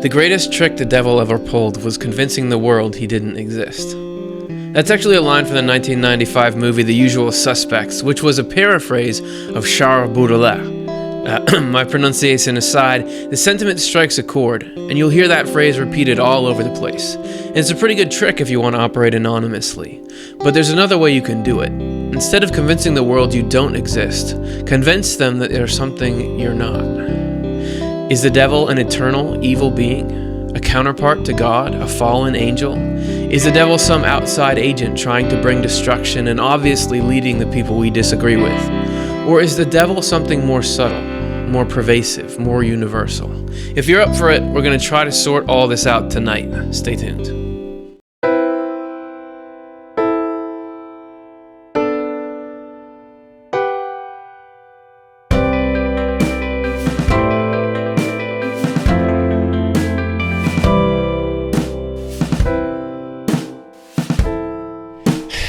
The greatest trick the devil ever pulled was convincing the world he didn't exist. That's actually a line from the 1995 movie The Usual Suspects, which was a paraphrase of Charles Baudelaire. My pronunciation aside, the sentiment strikes a chord, and you'll hear that phrase repeated all over the place. And it's a pretty good trick if you want to operate anonymously. But there's another way you can do it. Instead of convincing the world you don't exist, convince them that there's something you're not. Is the devil an eternal, evil being? A counterpart to God? A fallen angel? Is the devil some outside agent trying to bring destruction and obviously leading the people we disagree with? Or is the devil something more subtle, more pervasive, more universal? If you're up for it, we're going to try to sort all this out tonight. Stay tuned.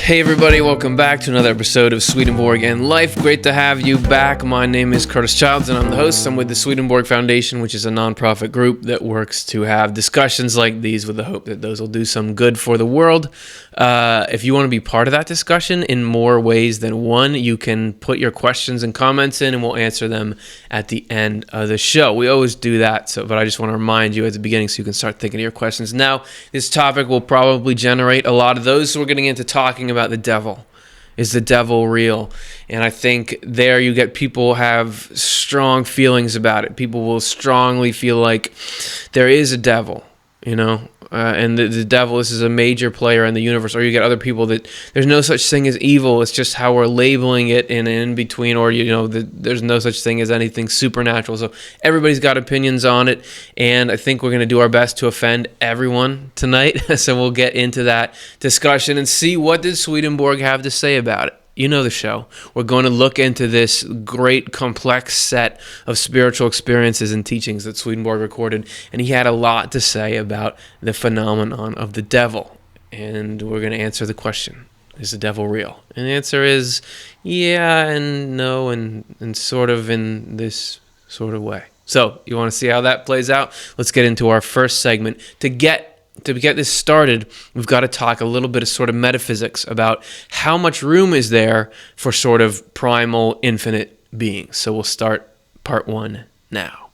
Hey everybody, welcome back to another episode of Swedenborg and Life. Great to have you back. My name is Curtis Childs and I'm the host. I'm with the Swedenborg Foundation, which is a nonprofit group that works to have discussions like these with the hope that those will do some good for the world. If you want to be part of that discussion in more ways than one, you can put your questions and comments in and we'll answer them at the end of the show. We always do that, but I just want to remind you at the beginning so you can start thinking of your questions. Now, this topic will probably generate a lot of those, so we're getting into talking about the devil. Is the devil real? And I think there you get people have strong feelings about it. People will strongly feel like there is a devil, and the devil, this is a major player in the universe. Or you get other people that there's no such thing as evil. It's just how we're labeling it in between, or there's no such thing as anything supernatural. So everybody's got opinions on it, and I think we're going to do our best to offend everyone tonight. So we'll get into that discussion and see what did Swedenborg have to say about it. You know the show. We're going to look into this great complex set of spiritual experiences and teachings that Swedenborg recorded, and he had a lot to say about the phenomenon of the devil. And we're going to answer the question, is the devil real? And the answer is yeah and no and sort of in this sort of way. So you want to see how that plays out? Let's get into our first segment. To get this started, we've got to talk a little bit of sort of metaphysics about how much room is there for sort of primal, infinite beings. So we'll start part one now.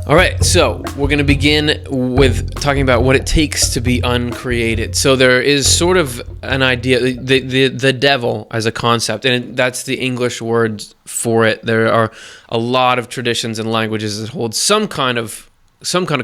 All right, so we're going to begin with talking about what it takes to be uncreated. So there is sort of an idea, the devil as a concept, and that's the English word for it. There are a lot of traditions and languages that hold some kind of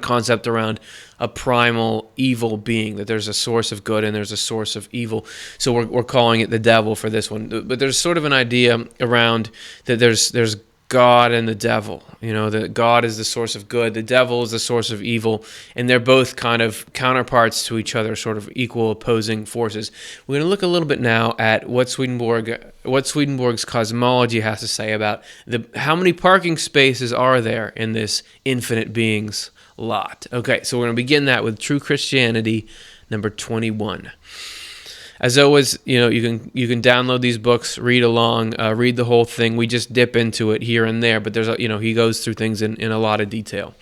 concept around a primal evil being, that there's a source of good and there's a source of evil. So we're calling it the devil for this one. But there's sort of an idea around that there's God and the devil, that God is the source of good, the devil is the source of evil, and they're both kind of counterparts to each other, sort of equal opposing forces. We're going to look a little bit now at what Swedenborg's cosmology has to say about how many parking spaces are there in this infinite being's lot. Okay, so we're going to begin that with True Christianity, number 21. As always, you can download these books, read along, read the whole thing. We just dip into it here and there, but there's he goes through things in a lot of detail.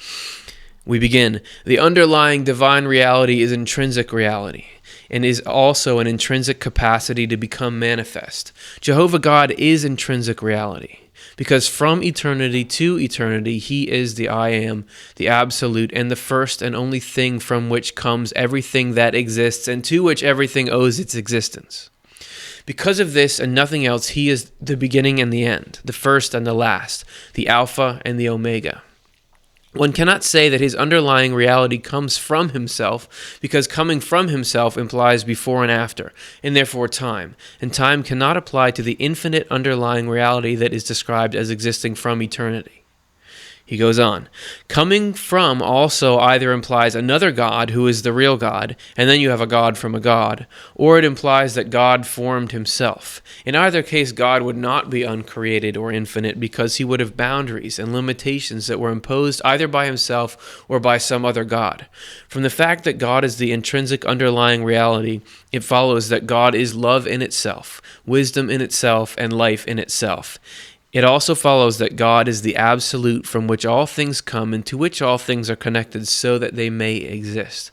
We begin. The underlying divine reality is intrinsic reality and is also an intrinsic capacity to become manifest. Jehovah God is intrinsic reality, because from eternity to eternity, he is the I am, the absolute, and the first and only thing from which comes everything that exists and to which everything owes its existence. Because of this and nothing else, he is the beginning and the end, the first and the last, the Alpha and the Omega. One cannot say that his underlying reality comes from himself, because coming from himself implies before and after, and therefore time, and time cannot apply to the infinite underlying reality that is described as existing from eternity. He goes on, coming from also either implies another God who is the real God, and then you have a God from a God, or it implies that God formed himself. In either case, God would not be uncreated or infinite because he would have boundaries and limitations that were imposed either by himself or by some other God. From the fact that God is the intrinsic underlying reality, it follows that God is love in itself, wisdom in itself, and life in itself. It also follows that God is the absolute from which all things come and to which all things are connected so that they may exist.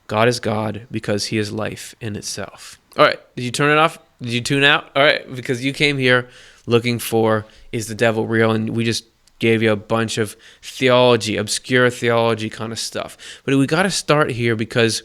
God is God because he is life in itself. All right, did you turn it off? Did you tune out? All right, because you came here looking for, is the devil real? And we just gave you a bunch of theology, obscure theology kind of stuff. But we got to start here because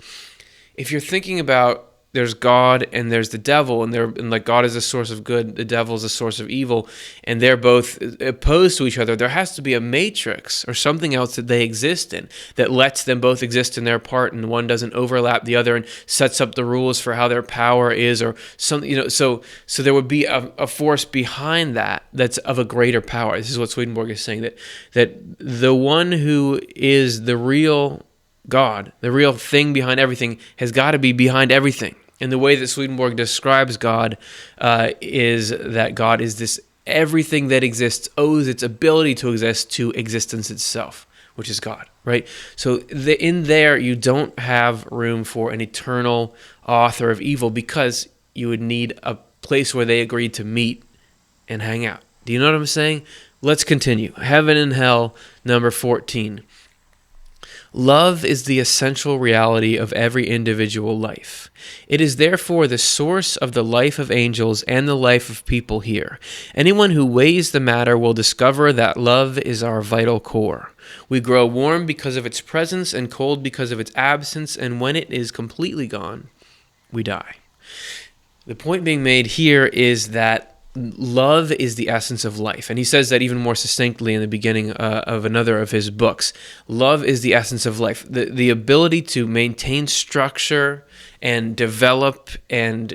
if you're thinking about there's God and there's the devil, and like God is a source of good, the devil is a source of evil, and they're both opposed to each other, there has to be a matrix or something else that they exist in that lets them both exist in their part, and one doesn't overlap the other and sets up the rules for how their power is, or something. So there would be a force behind that that's of a greater power. This is what Swedenborg is saying, that the one who is the real God, the real thing behind everything, has got to be behind everything. And the way that Swedenborg describes God is that God is this everything that exists owes its ability to exist to existence itself, which is God, right? So in there, you don't have room for an eternal author of evil because you would need a place where they agreed to meet and hang out. Do you know what I'm saying? Let's continue. Heaven and hell, number 14. Love is the essential reality of every individual life. It is therefore the source of the life of angels and the life of people here. Anyone who weighs the matter will discover that love is our vital core. We grow warm because of its presence and cold because of its absence, and when it is completely gone, we die. The point being made here is that love is the essence of life. And he says that even more succinctly in the beginning of another of his books. Love is the essence of life. The ability to maintain structure and develop and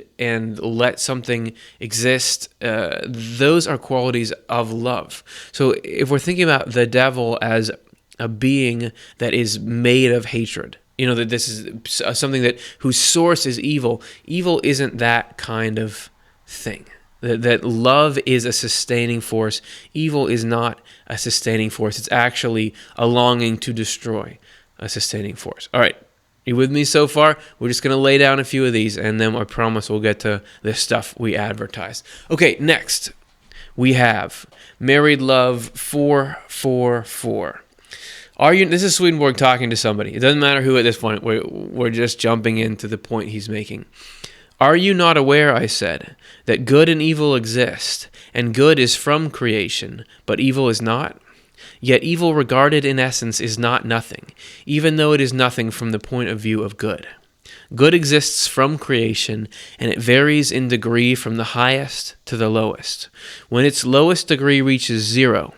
let something exist, those are qualities of love. So if we're thinking about the devil as a being that is made of hatred, that this is something that whose source is evil, evil isn't that kind of thing. That love is a sustaining force. Evil is not a sustaining force. It's actually a longing to destroy, a sustaining force. All right, you with me so far? We're just going to lay down a few of these, and then I promise we'll get to the stuff we advertise. Okay, next we have married love 444. This is Swedenborg talking to somebody. It doesn't matter who at this point. We're just jumping into the point he's making. Are you not aware, I said, that good and evil exist, and good is from creation, but evil is not? Yet evil regarded in essence is not nothing, even though it is nothing from the point of view of good. Good exists from creation, and it varies in degree from the highest to the lowest. When its lowest degree reaches 0,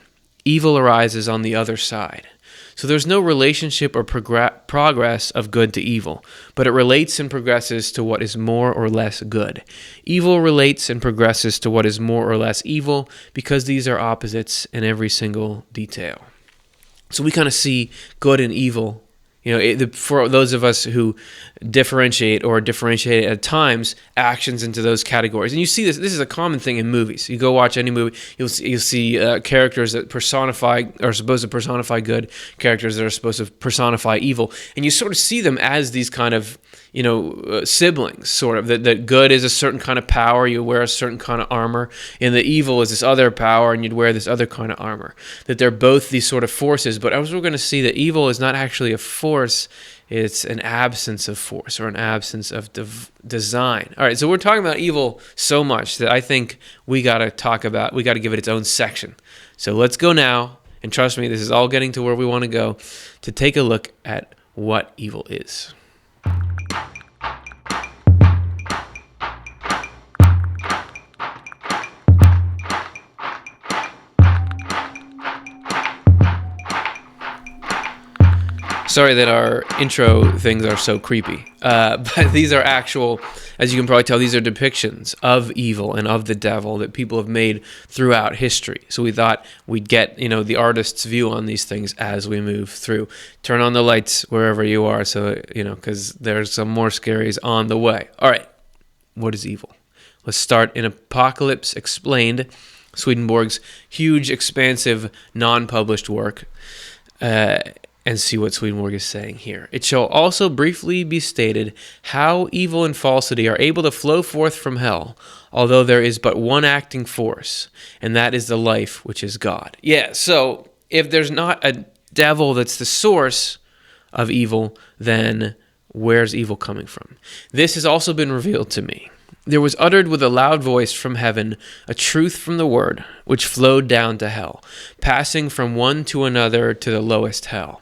evil arises on the other side. So there's no relationship or progress of good to evil, but it relates and progresses to what is more or less good. Evil relates and progresses to what is more or less evil because these are opposites in every single detail. So we kind of see good and evil. For those of us who differentiate at times actions into those categories. And you see this is a common thing in movies. You go watch any movie, you'll see characters that are supposed to personify good, characters that are supposed to personify evil. And you sort of see them as these kind of, siblings, sort of. That good is a certain kind of power, you wear a certain kind of armor, and the evil is this other power, and you'd wear this other kind of armor. That they're both these sort of forces, but as we're going to see that evil is not actually a force, it's an absence of force or an absence of design. All right, so we're talking about evil so much that I think we got to give it its own section. So let's go now, and trust me, this is all getting to where we want to go, to take a look at what evil is. Sorry that our intro things are so creepy, but these are actual, as you can probably tell, these are depictions of evil and of the devil that people have made throughout history. So we thought we'd get, the artist's view on these things as we move through. Turn on the lights wherever you are, so, because there's some more scaries on the way. All right, what is evil? Let's start in Apocalypse Explained, Swedenborg's huge, expansive, non-published work, and see what Swedenborg is saying here. It shall also briefly be stated how evil and falsity are able to flow forth from hell, although there is but one acting force, and that is the life, which is God. Yeah, so if there's not a devil that's the source of evil, then where's evil coming from? This has also been revealed to me. There was uttered with a loud voice from heaven a truth from the word, which flowed down to hell, passing from one to another to the lowest hell.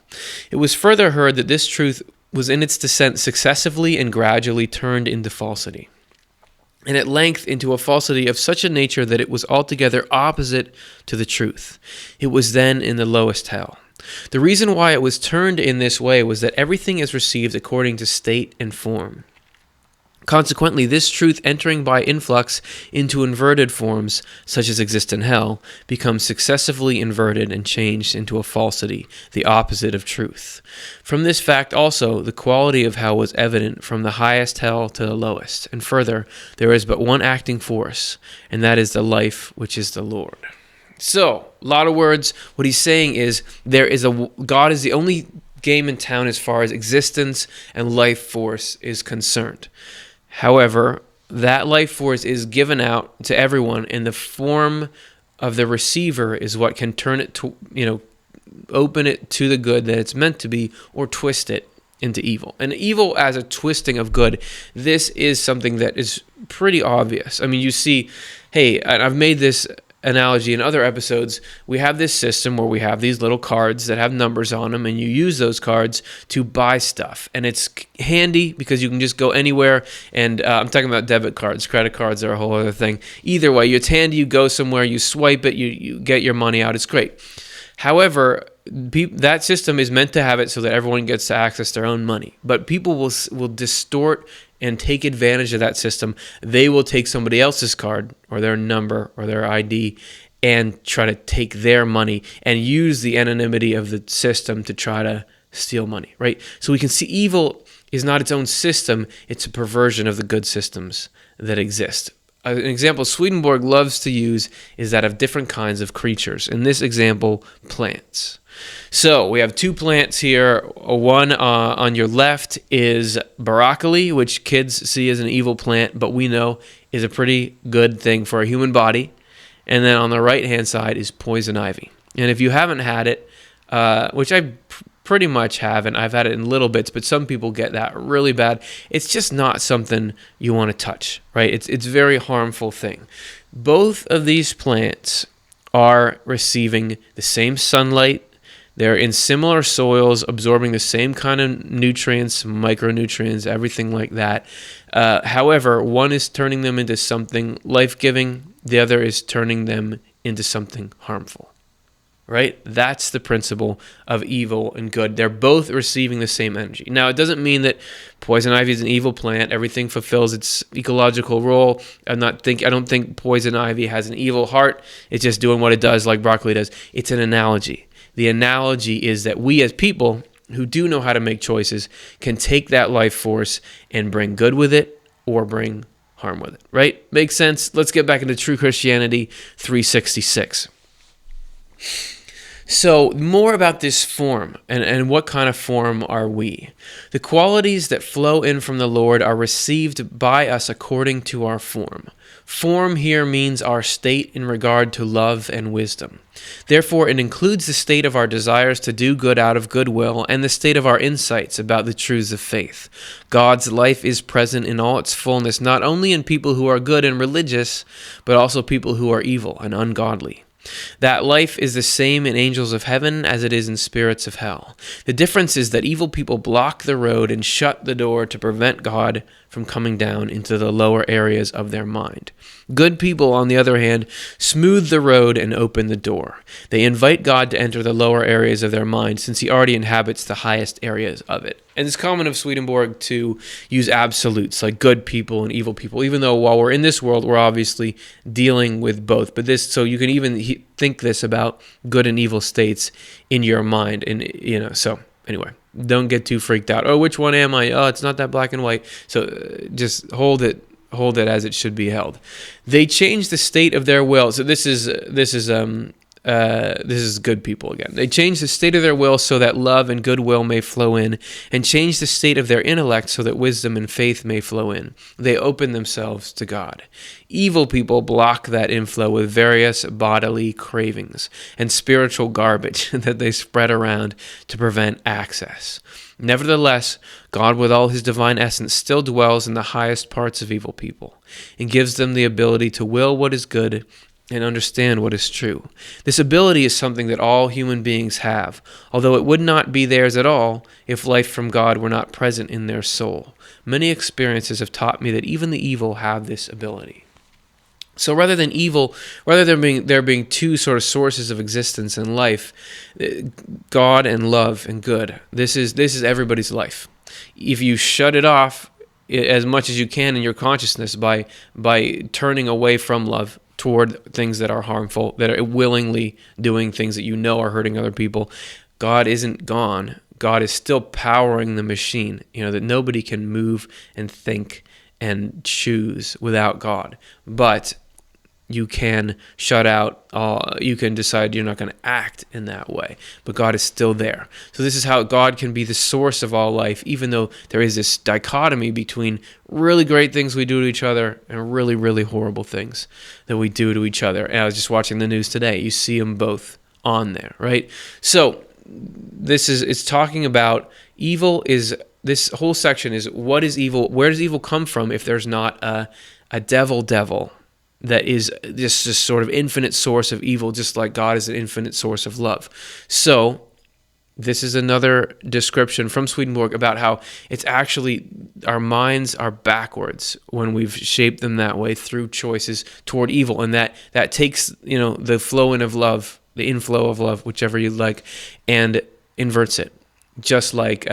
It was further heard that this truth was in its descent successively and gradually turned into falsity, and at length into a falsity of such a nature that it was altogether opposite to the truth. It was then in the lowest hell. The reason why it was turned in this way was that everything is received according to state and form. Consequently, this truth entering by influx into inverted forms, such as exist in hell, becomes successively inverted and changed into a falsity, the opposite of truth. From this fact also, the quality of hell was evident from the highest hell to the lowest. And further, there is but one acting force, and that is the life which is the Lord. So, a lot of words. What he's saying is God is the only game in town as far as existence and life force is concerned. However, that life force is given out to everyone, and the form of the receiver is what can turn it to, open it to the good that it's meant to be, or twist it into evil. And evil as a twisting of good, this is something that is pretty obvious. I mean, you see, hey, and I've made this analogy in other episodes. We have this system where we have these little cards that have numbers on them, and you use those cards to buy stuff. And it's handy because you can just go anywhere. And I'm talking about debit cards. Credit cards are a whole other thing. Either way, it's handy. You go somewhere, you swipe it, you get your money out. It's great. However, that system is meant to have it so that everyone gets to access their own money. But people will distort and take advantage of that system. They will take somebody else's card or their number or their ID and try to take their money and use the anonymity of the system to try to steal money, right? So we can see evil is not its own system. It's a perversion of the good systems that exist. An example Swedenborg loves to use is that of different kinds of creatures. In this example, plants. So we have two plants here. One on your left is broccoli, which kids see as an evil plant, but we know is a pretty good thing for a human body. And then on the right-hand side is poison ivy. And if you haven't had it, which I pretty much have, and I've had it in little bits, but some people get that really bad, it's just not something you want to touch, right? It's a very harmful thing. Both of these plants are receiving the same sunlight. They're in similar soils, absorbing the same kind of nutrients, micronutrients, everything like that. However, one is turning them into something life-giving. The other is turning them into something harmful. Right? That's the principle of evil and good. They're both receiving the same energy. Now, it doesn't mean that poison ivy is an evil plant. Everything fulfills its ecological role. I don't think poison ivy has an evil heart. It's just doing what it does like broccoli does. It's an analogy. The analogy is that we as people who do know how to make choices can take that life force and bring good with it or bring harm with it. Right? Makes sense? Let's get back into True Christianity 366. So more about this form and what kind of form are we? The qualities that flow in from the Lord are received by us according to our form. Form here means our state in regard to love and wisdom. Therefore, it includes the state of our desires to do good out of goodwill and the state of our insights about the truths of faith. God's life is present in all its fullness, not only in people who are good and religious, but also people who are evil and ungodly. That life is the same in angels of heaven as it is in spirits of hell. The difference is that evil people block the road and shut the door to prevent God from coming down into the lower areas of their mind. Good people, on the other hand, smooth the road and open the door. They invite God to enter the lower areas of their mind, since he already inhabits the highest areas of it. And it's common of Swedenborg to use absolutes like good people and evil people, even though while we're in this world, we're obviously dealing with both. But this, so you can even think this about good and evil states in your mind. And, so anyway, don't get too freaked out. Oh, which one am I? Oh, it's not that black and white. So just hold it as it should be held. They change the state of their will. So this is good people again. They change the state of their will so that love and goodwill may flow in, and change the state of their intellect so that wisdom and faith may flow in. They open themselves to God. Evil people block that inflow with various bodily cravings and spiritual garbage that they spread around to prevent access. Nevertheless, God with all his divine essence still dwells in the highest parts of evil people and gives them the ability to will what is good and understand what is true. This ability is something that all human beings have, although it would not be theirs at all if life from God were not present in their soul. Many experiences have taught me that even the evil have this ability. So rather than there being two sort of sources of existence in life, God and love and good, this is everybody's life. If you shut it off as much as you can in your consciousness by turning away from love toward things that are harmful, that are willingly doing things that you know are hurting other people, God isn't gone. God is still powering the machine, that nobody can move and think and choose without God. But you can shut out, you can decide you're not going to act in that way, but God is still there. So this is how God can be the source of all life, even though there is this dichotomy between really great things we do to each other and really, really horrible things that we do to each other. And I was just watching the news today. You see them both on there, right? So it's talking about evil. This whole section is, what is evil? Where does evil come from if there's not a devil that is just this sort of infinite source of evil, just like God is an infinite source of love? So this is another description from Swedenborg about how it's actually our minds are backwards when we've shaped them that way through choices toward evil, and that takes the flow in of love, the inflow of love, whichever you like, and inverts it, just like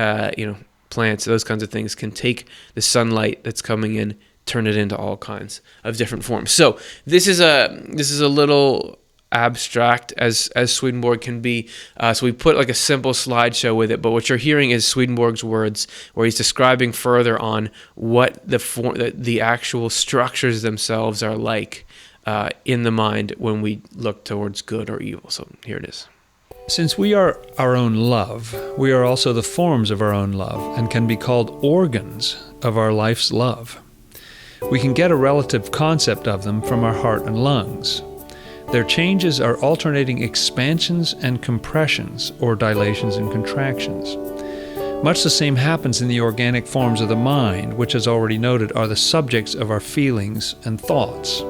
plants, those kinds of things can take the sunlight that's coming in, turn it into all kinds of different forms. So this is a little abstract as Swedenborg can be. So we put like a simple slideshow with it, but what you're hearing is Swedenborg's words, where he's describing further on what the actual structures themselves are like in the mind when we look towards good or evil. So here it is. Since we are our own love, we are also the forms of our own love and can be called organs of our life's love. We can get a relative concept of them from our heart and lungs. Their changes are alternating expansions and compressions, or dilations and contractions. Much the same happens in the organic forms of the mind, which, as already noted, are the subjects of our feelings and thoughts.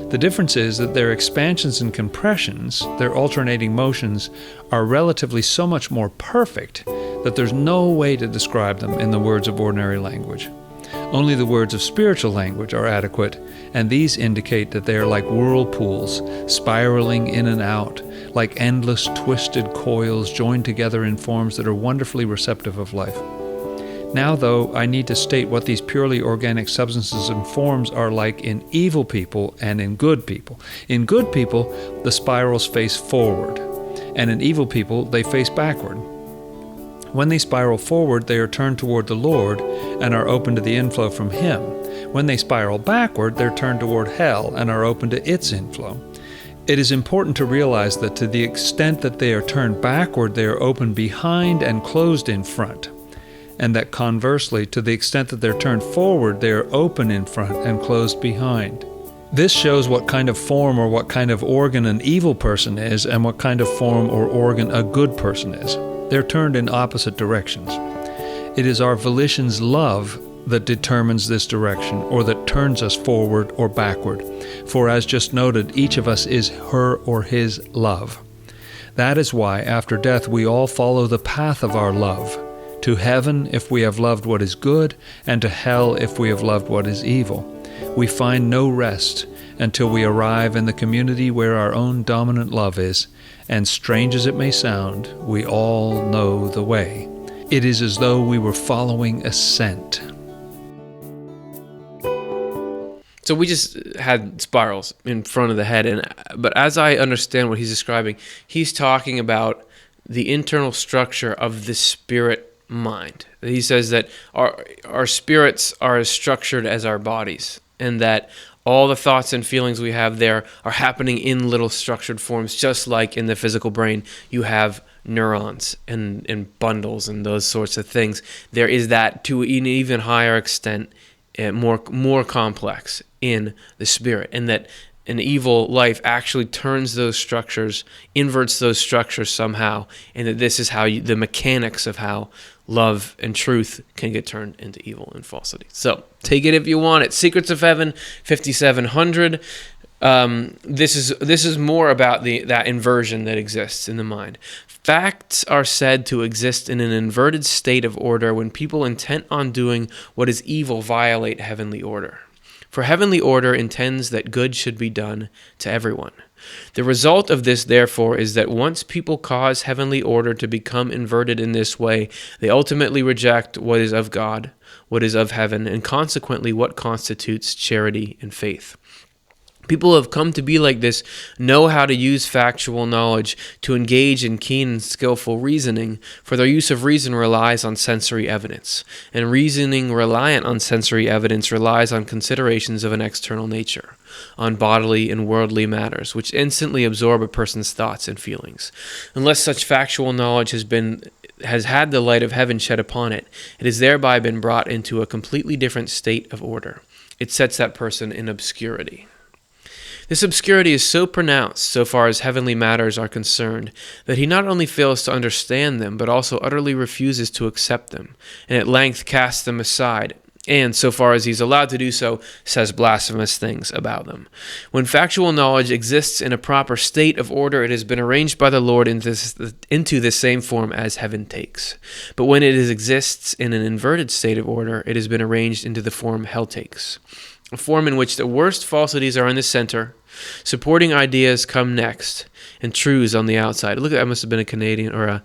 The difference is that their expansions and compressions, their alternating motions, are relatively so much more perfect that there's no way to describe them in the words of ordinary language. Only the words of spiritual language are adequate, and these indicate that they are like whirlpools, spiraling in and out, like endless twisted coils joined together in forms that are wonderfully receptive of life. Now, though, I need to state what these purely organic substances and forms are like in evil people and in good people. In good people, the spirals face forward, and in evil people, they face backward. When they spiral forward, they are turned toward the Lord and are open to the inflow from Him. When they spiral backward, they're turned toward hell and are open to its inflow. It is important to realize that to the extent that they are turned backward, they are open behind and closed in front, and that conversely, to the extent that they're turned forward, they are open in front and closed behind. This shows what kind of form or what kind of organ an evil person is and what kind of form or organ a good person is. They're turned in opposite directions. It is our volition's love that determines this direction, or that turns us forward or backward. For as just noted, each of us is her or his love. That is why, after death, we all follow the path of our love, to heaven if we have loved what is good, and to hell if we have loved what is evil. We find no rest until we arrive in the community where our own dominant love is, and strange as it may sound, we all know the way. It is as though we were following a scent. So we just had spirals in front of the head, but as I understand what he's describing, he's talking about the internal structure of the spirit mind. He says that our spirits are as structured as our bodies, and that all the thoughts and feelings we have there are happening in little structured forms, just like in the physical brain you have neurons and bundles and those sorts of things. There is that to an even higher extent, more complex in the spirit, and that an evil life actually turns those structures, inverts those structures somehow, and that this is how the mechanics of how love and truth can get turned into evil and falsity. So take it if you want it. Secrets of Heaven, 5700. This is more about that inversion that exists in the mind. Facts are said to exist in an inverted state of order when people intent on doing what is evil violate heavenly order. For heavenly order intends that good should be done to everyone. The result of this, therefore, is that once people cause heavenly order to become inverted in this way, they ultimately reject what is of God, what is of heaven, and consequently what constitutes charity and faith. People who have come to be like this know how to use factual knowledge to engage in keen and skillful reasoning, for their use of reason relies on sensory evidence, and reasoning reliant on sensory evidence relies on considerations of an external nature, on bodily and worldly matters, which instantly absorb a person's thoughts and feelings. Unless such factual knowledge has had the light of heaven shed upon it, it has thereby been brought into a completely different state of order. It sets that person in obscurity. This obscurity is so pronounced, so far as heavenly matters are concerned, that he not only fails to understand them, but also utterly refuses to accept them, and at length casts them aside, and, so far as he is allowed to do so, says blasphemous things about them. When factual knowledge exists in a proper state of order, it has been arranged by the Lord into the same form as heaven takes. But when it exists in an inverted state of order, it has been arranged into the form hell takes. A form in which the worst falsities are in the center, supporting ideas come next, and truths on the outside. Look, that must have been a Canadian or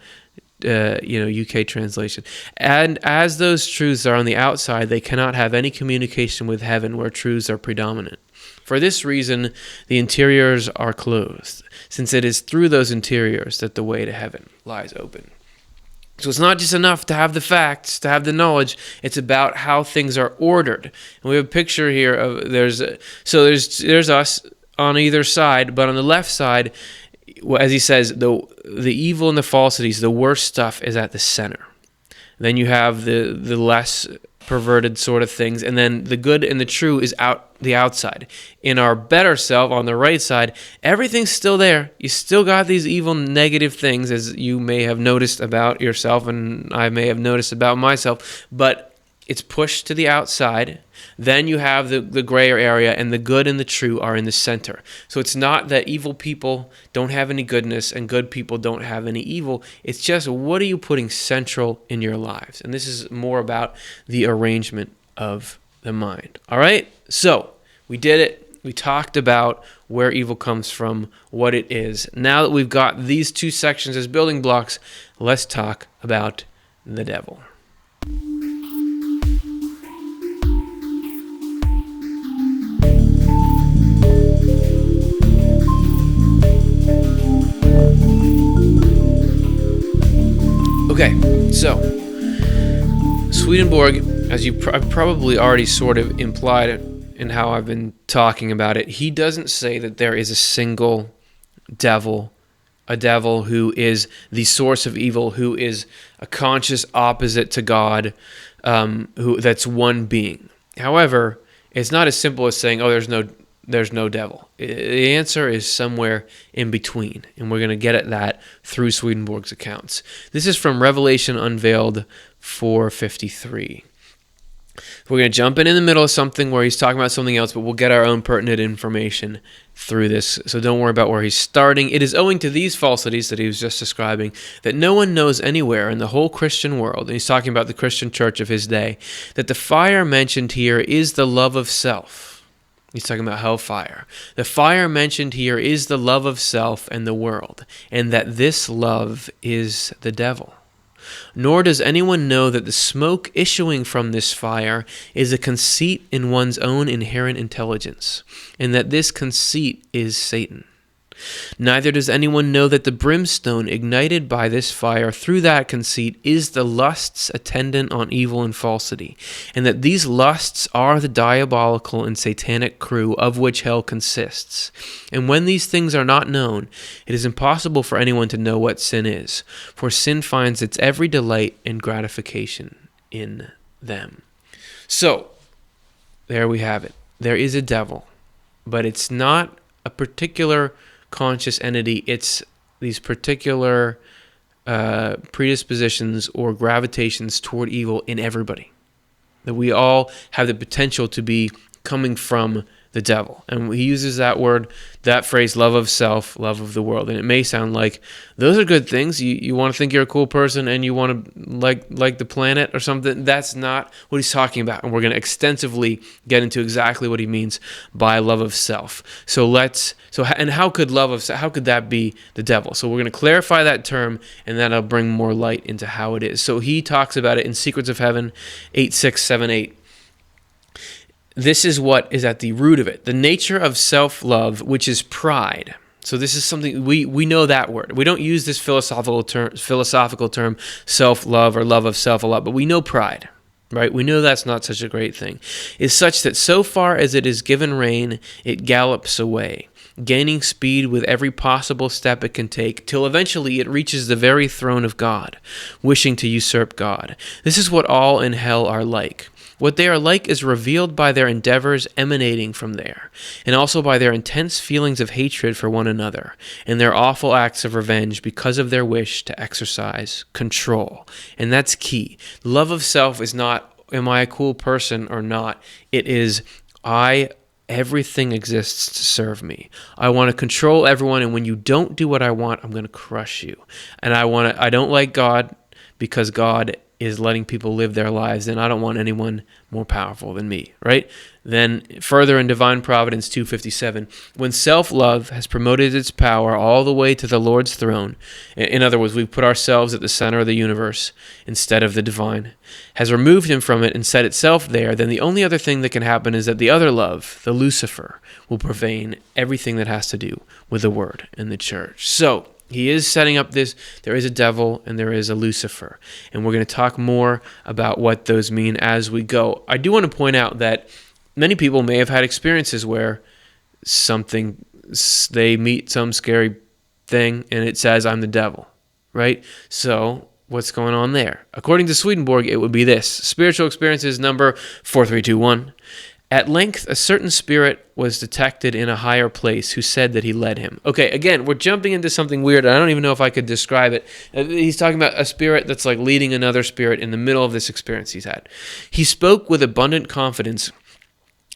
a UK translation. And as those truths are on the outside, they cannot have any communication with heaven where truths are predominant. For this reason, the interiors are closed, since it is through those interiors that the way to heaven lies open. So it's not just enough to have the facts, to have the knowledge. It's about how things are ordered. And we have a picture here of there's us on either side, but on the left side, as he says, the evil and the falsities, the worst stuff is at the center. Then you have the less perverted sort of things, and then the good and the true is the outside. In our better self, on the right side, everything's still there. You still got these evil, negative things, as you may have noticed about yourself, and I may have noticed about myself, but it's pushed to the outside. Then you have the gray area, and the good and the true are in the center. So it's not that evil people don't have any goodness and good people don't have any evil. It's just, what are you putting central in your lives? And this is more about the arrangement of the mind. All right? So we did it. We talked about where evil comes from, what it is. Now that we've got these two sections as building blocks, let's talk about the devil. Okay, so Swedenborg, as you probably already sort of implied it in how I've been talking about it, he doesn't say that there is a single devil, a devil who is the source of evil, who is a conscious opposite to God, that's one being. However, it's not as simple as saying, oh, there's no devil. The answer is somewhere in between, and we're going to get at that through Swedenborg's accounts. This is from Revelation Unveiled 4:53. We're going to jump in the middle of something where he's talking about something else, but we'll get our own pertinent information through this. So don't worry about where he's starting. It is owing to these falsities that he was just describing that no one knows anywhere in the whole Christian world, and he's talking about the Christian church of his day, that the fire mentioned here is the love of self. He's talking about hellfire. The fire mentioned here is the love of self and the world, and that this love is the devil. Nor does anyone know that the smoke issuing from this fire is a conceit in one's own inherent intelligence, and that this conceit is Satan. Neither does anyone know that the brimstone ignited by this fire through that conceit is the lusts attendant on evil and falsity, and that these lusts are the diabolical and satanic crew of which hell consists. And when these things are not known, it is impossible for anyone to know what sin is, for sin finds its every delight and gratification in them. So, there we have it. There is a devil, but it's not a particular conscious entity. It's these particular predispositions or gravitations toward evil in everybody. That we all have the potential to be coming from the devil. And he uses that word, that phrase, love of self, love of the world. And it may sound like those are good things. You want to think you're a cool person and you want to like the planet or something. That's not what he's talking about. And we're going to extensively get into exactly what he means by love of self. And how could how could that be the devil? So we're going to clarify that term, and that'll bring more light into how it is. So he talks about it in Secrets of Heaven 8:6-7-8. This is what is at the root of it. The nature of self-love, which is pride. So this is something, we know that word. We don't use this philosophical term, self-love or love of self a lot, but we know pride, right? We know that's not such a great thing. Is such that so far as it is given rein, it gallops away, gaining speed with every possible step it can take, till eventually it reaches the very throne of God, wishing to usurp God. This is what all in hell are like. What they are like is revealed by their endeavors emanating from there, and also by their intense feelings of hatred for one another, and their awful acts of revenge because of their wish to exercise control. And that's key. Love of self is not, am I a cool person or not? It is, everything exists to serve me. I want to control everyone, and when you don't do what I want, I'm going to crush you. And I don't like God because God is letting people live their lives, and I don't want anyone more powerful than me, right? Then further in Divine Providence 2:57, when self-love has promoted its power all the way to the Lord's throne, in other words, we've put ourselves at the center of the universe instead of the divine, has removed him from it and set itself there, then the only other thing that can happen is that the other love, the Lucifer, will pervade everything that has to do with the Word and the church. So, he is setting up this, there is a devil and there is a Lucifer. And we're going to talk more about what those mean as we go. I do want to point out that many people may have had experiences where they meet some scary thing and it says, I'm the devil, right? So what's going on there? According to Swedenborg, it would be this. Spiritual experiences number 4321. At length, a certain spirit was detected in a higher place who said that he led him. Okay, again, we're jumping into something weird. I don't even know if I could describe it. He's talking about a spirit that's like leading another spirit in the middle of this experience he's had. He spoke with abundant confidence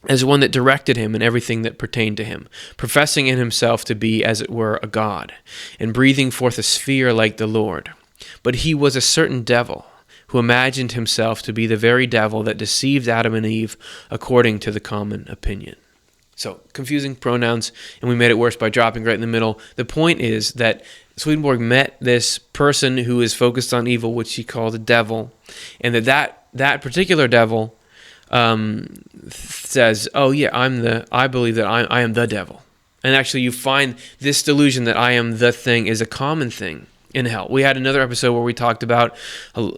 as one that directed him in everything that pertained to him, professing in himself to be, as it were, a god, and breathing forth a sphere like the Lord. But he was a certain devil, who imagined himself to be the very devil that deceived Adam and Eve according to the common opinion. So, confusing pronouns, and we made it worse by dropping right in the middle. The point is that Swedenborg met this person who is focused on evil, which he called a devil, and that particular devil says, oh yeah, I believe that I am the devil. And actually you find this delusion that I am the thing is a common thing in hell. We had another episode where we talked about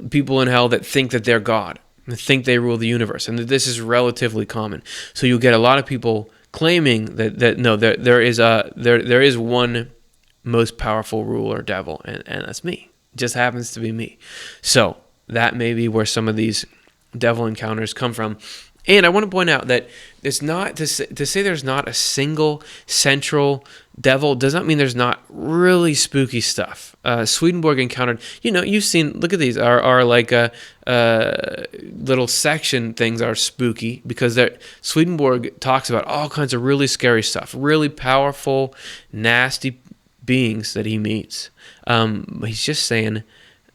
people in hell that think that they're God, and think they rule the universe, and that this is relatively common. So you'll get a lot of people claiming that no, there is one most powerful ruler, devil, and that's me. It just happens to be me. So that may be where some of these devil encounters come from. And I want to point out that It's not to say there's not a single central devil does not mean there's not really spooky stuff. Swedenborg encountered, you've seen, look at these, are like little section things are spooky because Swedenborg talks about all kinds of really scary stuff, really powerful, nasty beings that he meets. He's just saying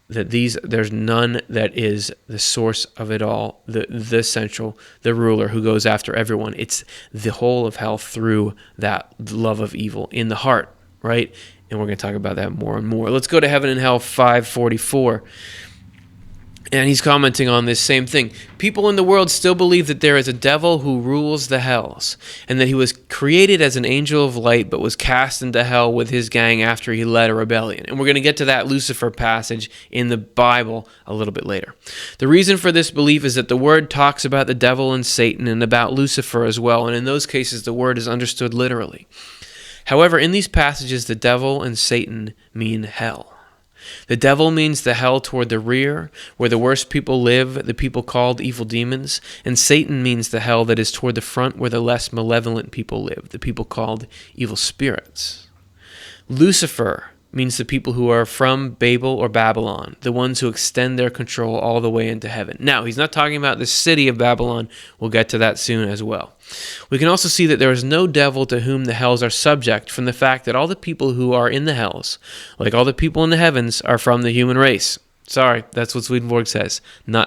that there's none that is the source of it all, the central, the ruler who goes after everyone. It's the whole of hell through that love of evil in the heart, right? And we're going to talk about that more and more. Let's go to Heaven and Hell 544. And he's commenting on this same thing. People in the world still believe that there is a devil who rules the hells, and that he was created as an angel of light, but was cast into hell with his gang after he led a rebellion. And we're going to get to that Lucifer passage in the Bible a little bit later. The reason for this belief is that the word talks about the devil and Satan and about Lucifer as well, and in those cases the word is understood literally. However, in these passages, the devil and Satan mean hell. The devil means the hell toward the rear, where the worst people live, the people called evil demons, and Satan means the hell that is toward the front, where the less malevolent people live, the people called evil spirits. Lucifer means the people who are from Babel or Babylon, the ones who extend their control all the way into heaven. Now, he's not talking about the city of Babylon. We'll get to that soon as well. We can also see that there is no devil to whom the hells are subject from the fact that all the people who are in the hells, like all the people in the heavens, are from the human race. Sorry, that's what Swedenborg says.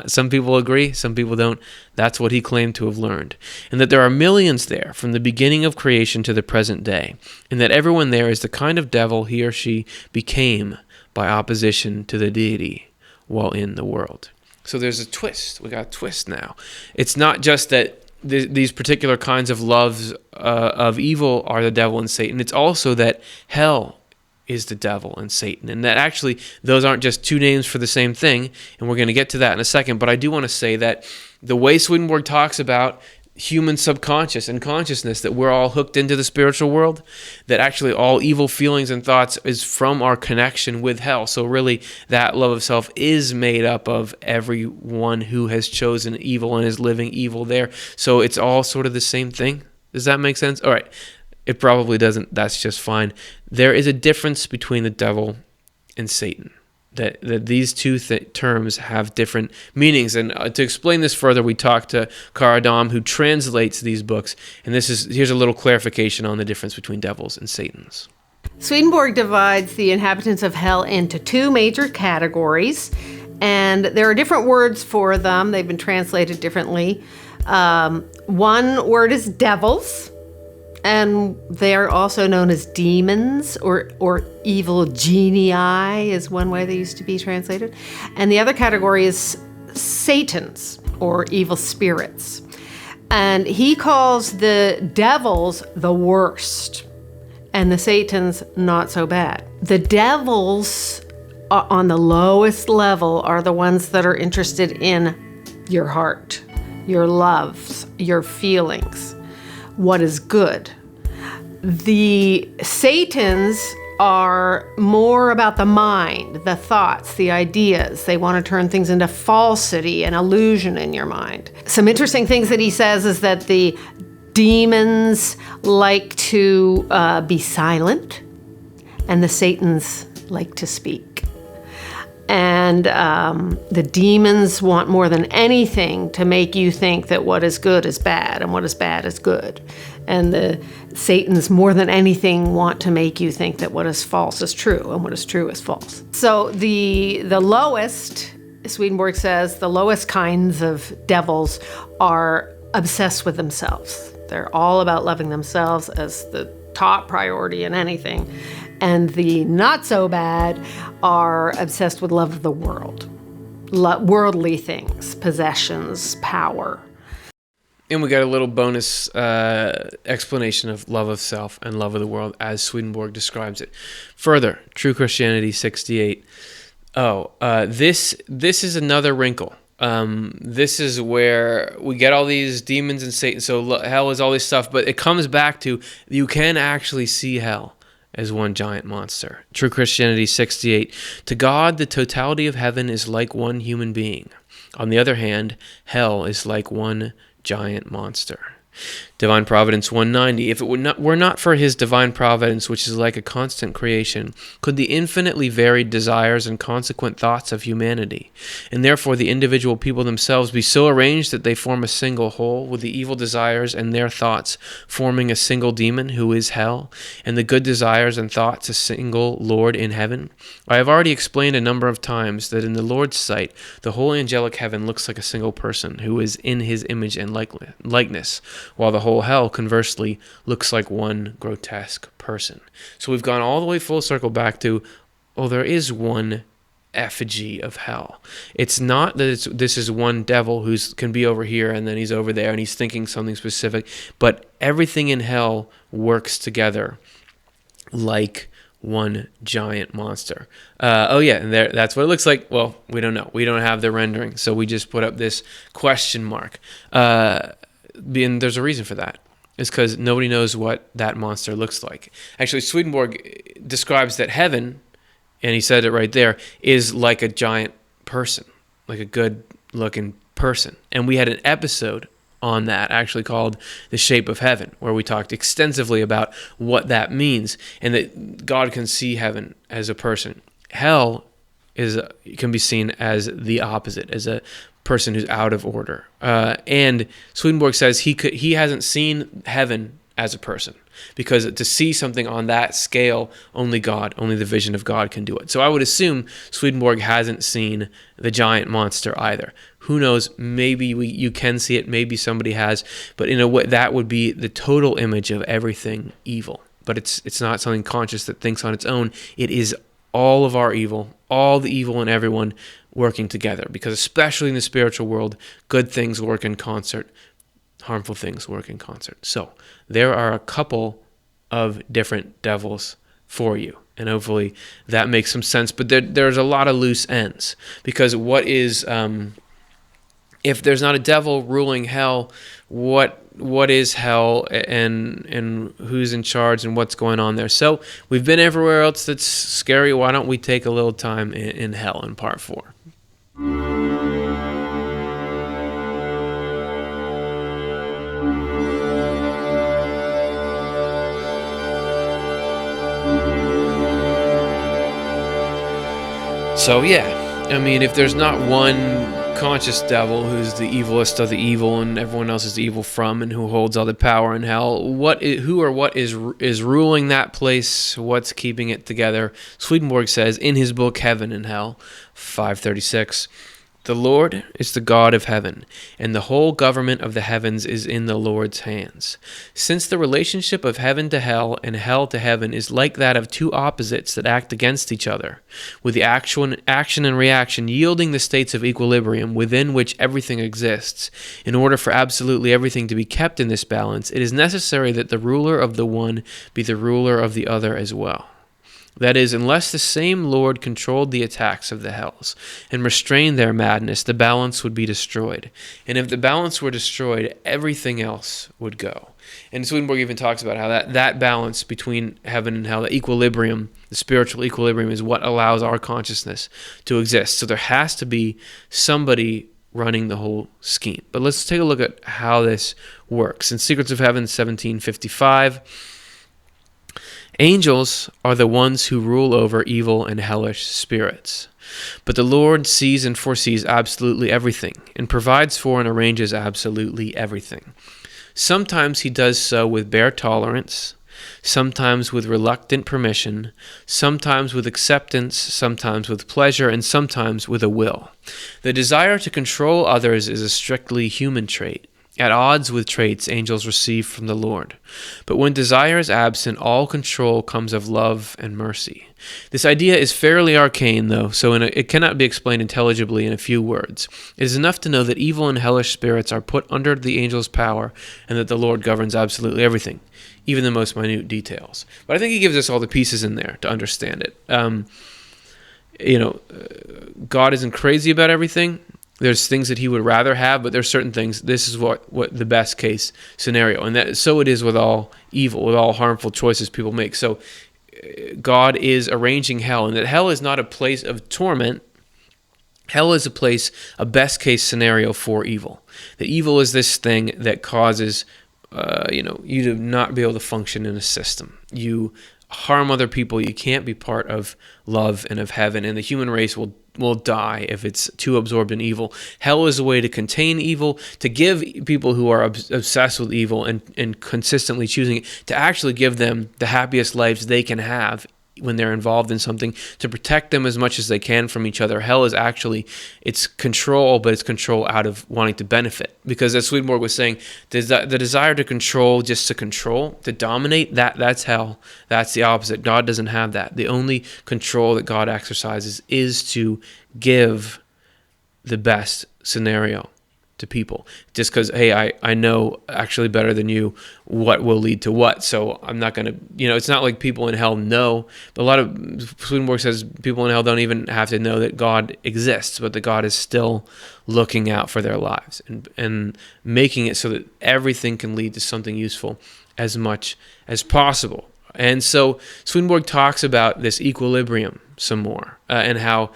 Some people agree, some people don't. That's what he claimed to have learned. And that there are millions there from the beginning of creation to the present day. And that everyone there is the kind of devil he or she became by opposition to the deity while in the world. So there's a twist. We got a twist now. It's not just that these particular kinds of loves of evil are the devil and Satan. It's also that hell is the devil and Satan. And that actually, those aren't just two names for the same thing, and we're going to get to that in a second, but I do want to say that the way Swedenborg talks about human subconscious and consciousness, that we're all hooked into the spiritual world, that actually all evil feelings and thoughts is from our connection with hell. So really, that love of self is made up of everyone who has chosen evil and is living evil there. So it's all sort of the same thing. Does that make sense? All right. It probably doesn't. That's just fine. There is a difference between the devil and Satan. That these two terms have different meanings. And to explain this further, we talked to Karadam, who translates these books. And here's a little clarification on the difference between devils and Satans. Swedenborg divides the inhabitants of hell into two major categories. And there are different words for them. They've been translated differently. One word is devils. And they are also known as demons or evil genii is one way they used to be translated. And the other category is Satans or evil spirits. And he calls the devils the worst and the Satans not so bad. The devils on the lowest level are the ones that are interested in your heart, your loves, your feelings, what is good. The Satans are more about the mind, the thoughts, the ideas. They want to turn things into falsity and illusion in your mind. Some interesting things that he says is that the demons like to be silent, and the Satans like to speak. And the demons want more than anything to make you think that what is good is bad and what is bad is good. And the Satans more than anything want to make you think that what is false is true and what is true is false. So the lowest, Swedenborg says, the lowest kinds of devils are obsessed with themselves. They're all about loving themselves as the top priority in anything. And the not so bad are obsessed with love of the world, worldly things, possessions, power. And we got a little bonus explanation of love of self and love of the world as Swedenborg describes it. Further, True Christianity 68. This is another wrinkle. This is where we get all these demons and Satan. So hell is all this stuff, but it comes back to you can actually see hell as one giant monster. True Christianity 68. To God, the totality of heaven is like one human being. On the other hand, hell is like one giant monster. Divine Providence 190. If it were not for his divine providence, which is like a constant creation, could the infinitely varied desires and consequent thoughts of humanity, and therefore the individual people themselves, be so arranged that they form a single whole, with the evil desires and their thoughts forming a single demon, who is hell, and the good desires and thoughts a single Lord in heaven? I have already explained a number of times that in the Lord's sight, the whole angelic heaven looks like a single person, who is in his image and likeness, while the whole hell, conversely, looks like one grotesque person. So we've gone all the way full circle back to, there is one effigy of hell. It's not that this is one devil who can be over here and then he's over there and he's thinking something specific, but everything in hell works together like one giant monster. And that's what it looks like. Well, we don't know. We don't have the rendering, so we just put up this question mark. And there's a reason for that. It's because nobody knows what that monster looks like. Actually, Swedenborg describes that heaven, and he said it right there, is like a giant person, like a good-looking person. And we had an episode on that, actually called The Shape of Heaven, where we talked extensively about what that means, and that God can see heaven as a person. Hell can be seen as the opposite, as a person who's out of order. And Swedenborg says he hasn't seen heaven as a person, because to see something on that scale, only the vision of God can do it. So I would assume Swedenborg hasn't seen the giant monster either. Who knows? Maybe you can see it. Maybe somebody has. But in a way, that would be the total image of everything evil. But it's not something conscious that thinks on its own. It is all of our evil, all the evil in everyone working together. Because especially in the spiritual world, good things work in concert, harmful things work in concert. So there are a couple of different devils for you, and hopefully that makes some sense. But there's a lot of loose ends, because what is if there's not a devil ruling hell, what is hell, and who's in charge, and what's going on there? So we've been everywhere else that's scary. Why don't we take a little time in hell in part 4? So if there's not one conscious devil who's the evilest of the evil and everyone else is evil from, and who holds all the power in hell, what is ruling that place? What's keeping it together? Swedenborg says in his book Heaven and Hell, 536, the Lord is the God of heaven, and the whole government of the heavens is in the Lord's hands. Since the relationship of heaven to hell and hell to heaven is like that of two opposites that act against each other, with the action and reaction yielding the states of equilibrium within which everything exists, in order for absolutely everything to be kept in this balance, it is necessary that the ruler of the one be the ruler of the other as well. That is, unless the same Lord controlled the attacks of the hells and restrained their madness, the balance would be destroyed. And if the balance were destroyed, everything else would go. And Swedenborg even talks about how that balance between heaven and hell, the equilibrium, the spiritual equilibrium, is what allows our consciousness to exist. So there has to be somebody running the whole scheme. But let's take a look at how this works. In Secrets of Heaven, 1755, angels are the ones who rule over evil and hellish spirits. But the Lord sees and foresees absolutely everything, and provides for and arranges absolutely everything. Sometimes he does so with bare tolerance, sometimes with reluctant permission, sometimes with acceptance, sometimes with pleasure, and sometimes with a will. The desire to control others is a strictly human trait, at odds with traits angels receive from the Lord. But when desire is absent, all control comes of love and mercy. This idea is fairly arcane, though, so it cannot be explained intelligibly in a few words. It is enough to know that evil and hellish spirits are put under the angel's power, and that the Lord governs absolutely everything, even the most minute details. But I think he gives us all the pieces in there to understand it. God isn't crazy about everything. There's things that he would rather have, but there's certain things. This is what the best case scenario, and so it is with all evil, with all harmful choices people make. So God is arranging hell, and that hell is not a place of torment. Hell is a best case scenario for evil. The evil is this thing that causes you to not be able to function in a system. You harm other people, you can't be part of love and of heaven, and the human race will die if it's too absorbed in evil. Hell is a way to contain evil, to give people who are obsessed with evil and consistently choosing it, to actually give them the happiest lives they can have when they're involved in something, to protect them as much as they can from each other. Hell is actually, it's control, but it's control out of wanting to benefit. Because as Swedenborg was saying, the desire to control, just to control, to dominate, that's hell. That's the opposite. God doesn't have that. The only control that God exercises is to give the best scenario to people. Just because, hey, I know actually better than you what will lead to what, so I'm not going to, it's not like people in hell know. But a lot of, Swedenborg says, people in hell don't even have to know that God exists, but that God is still looking out for their lives and making it so that everything can lead to something useful as much as possible. And so Swedenborg talks about this equilibrium some more, and how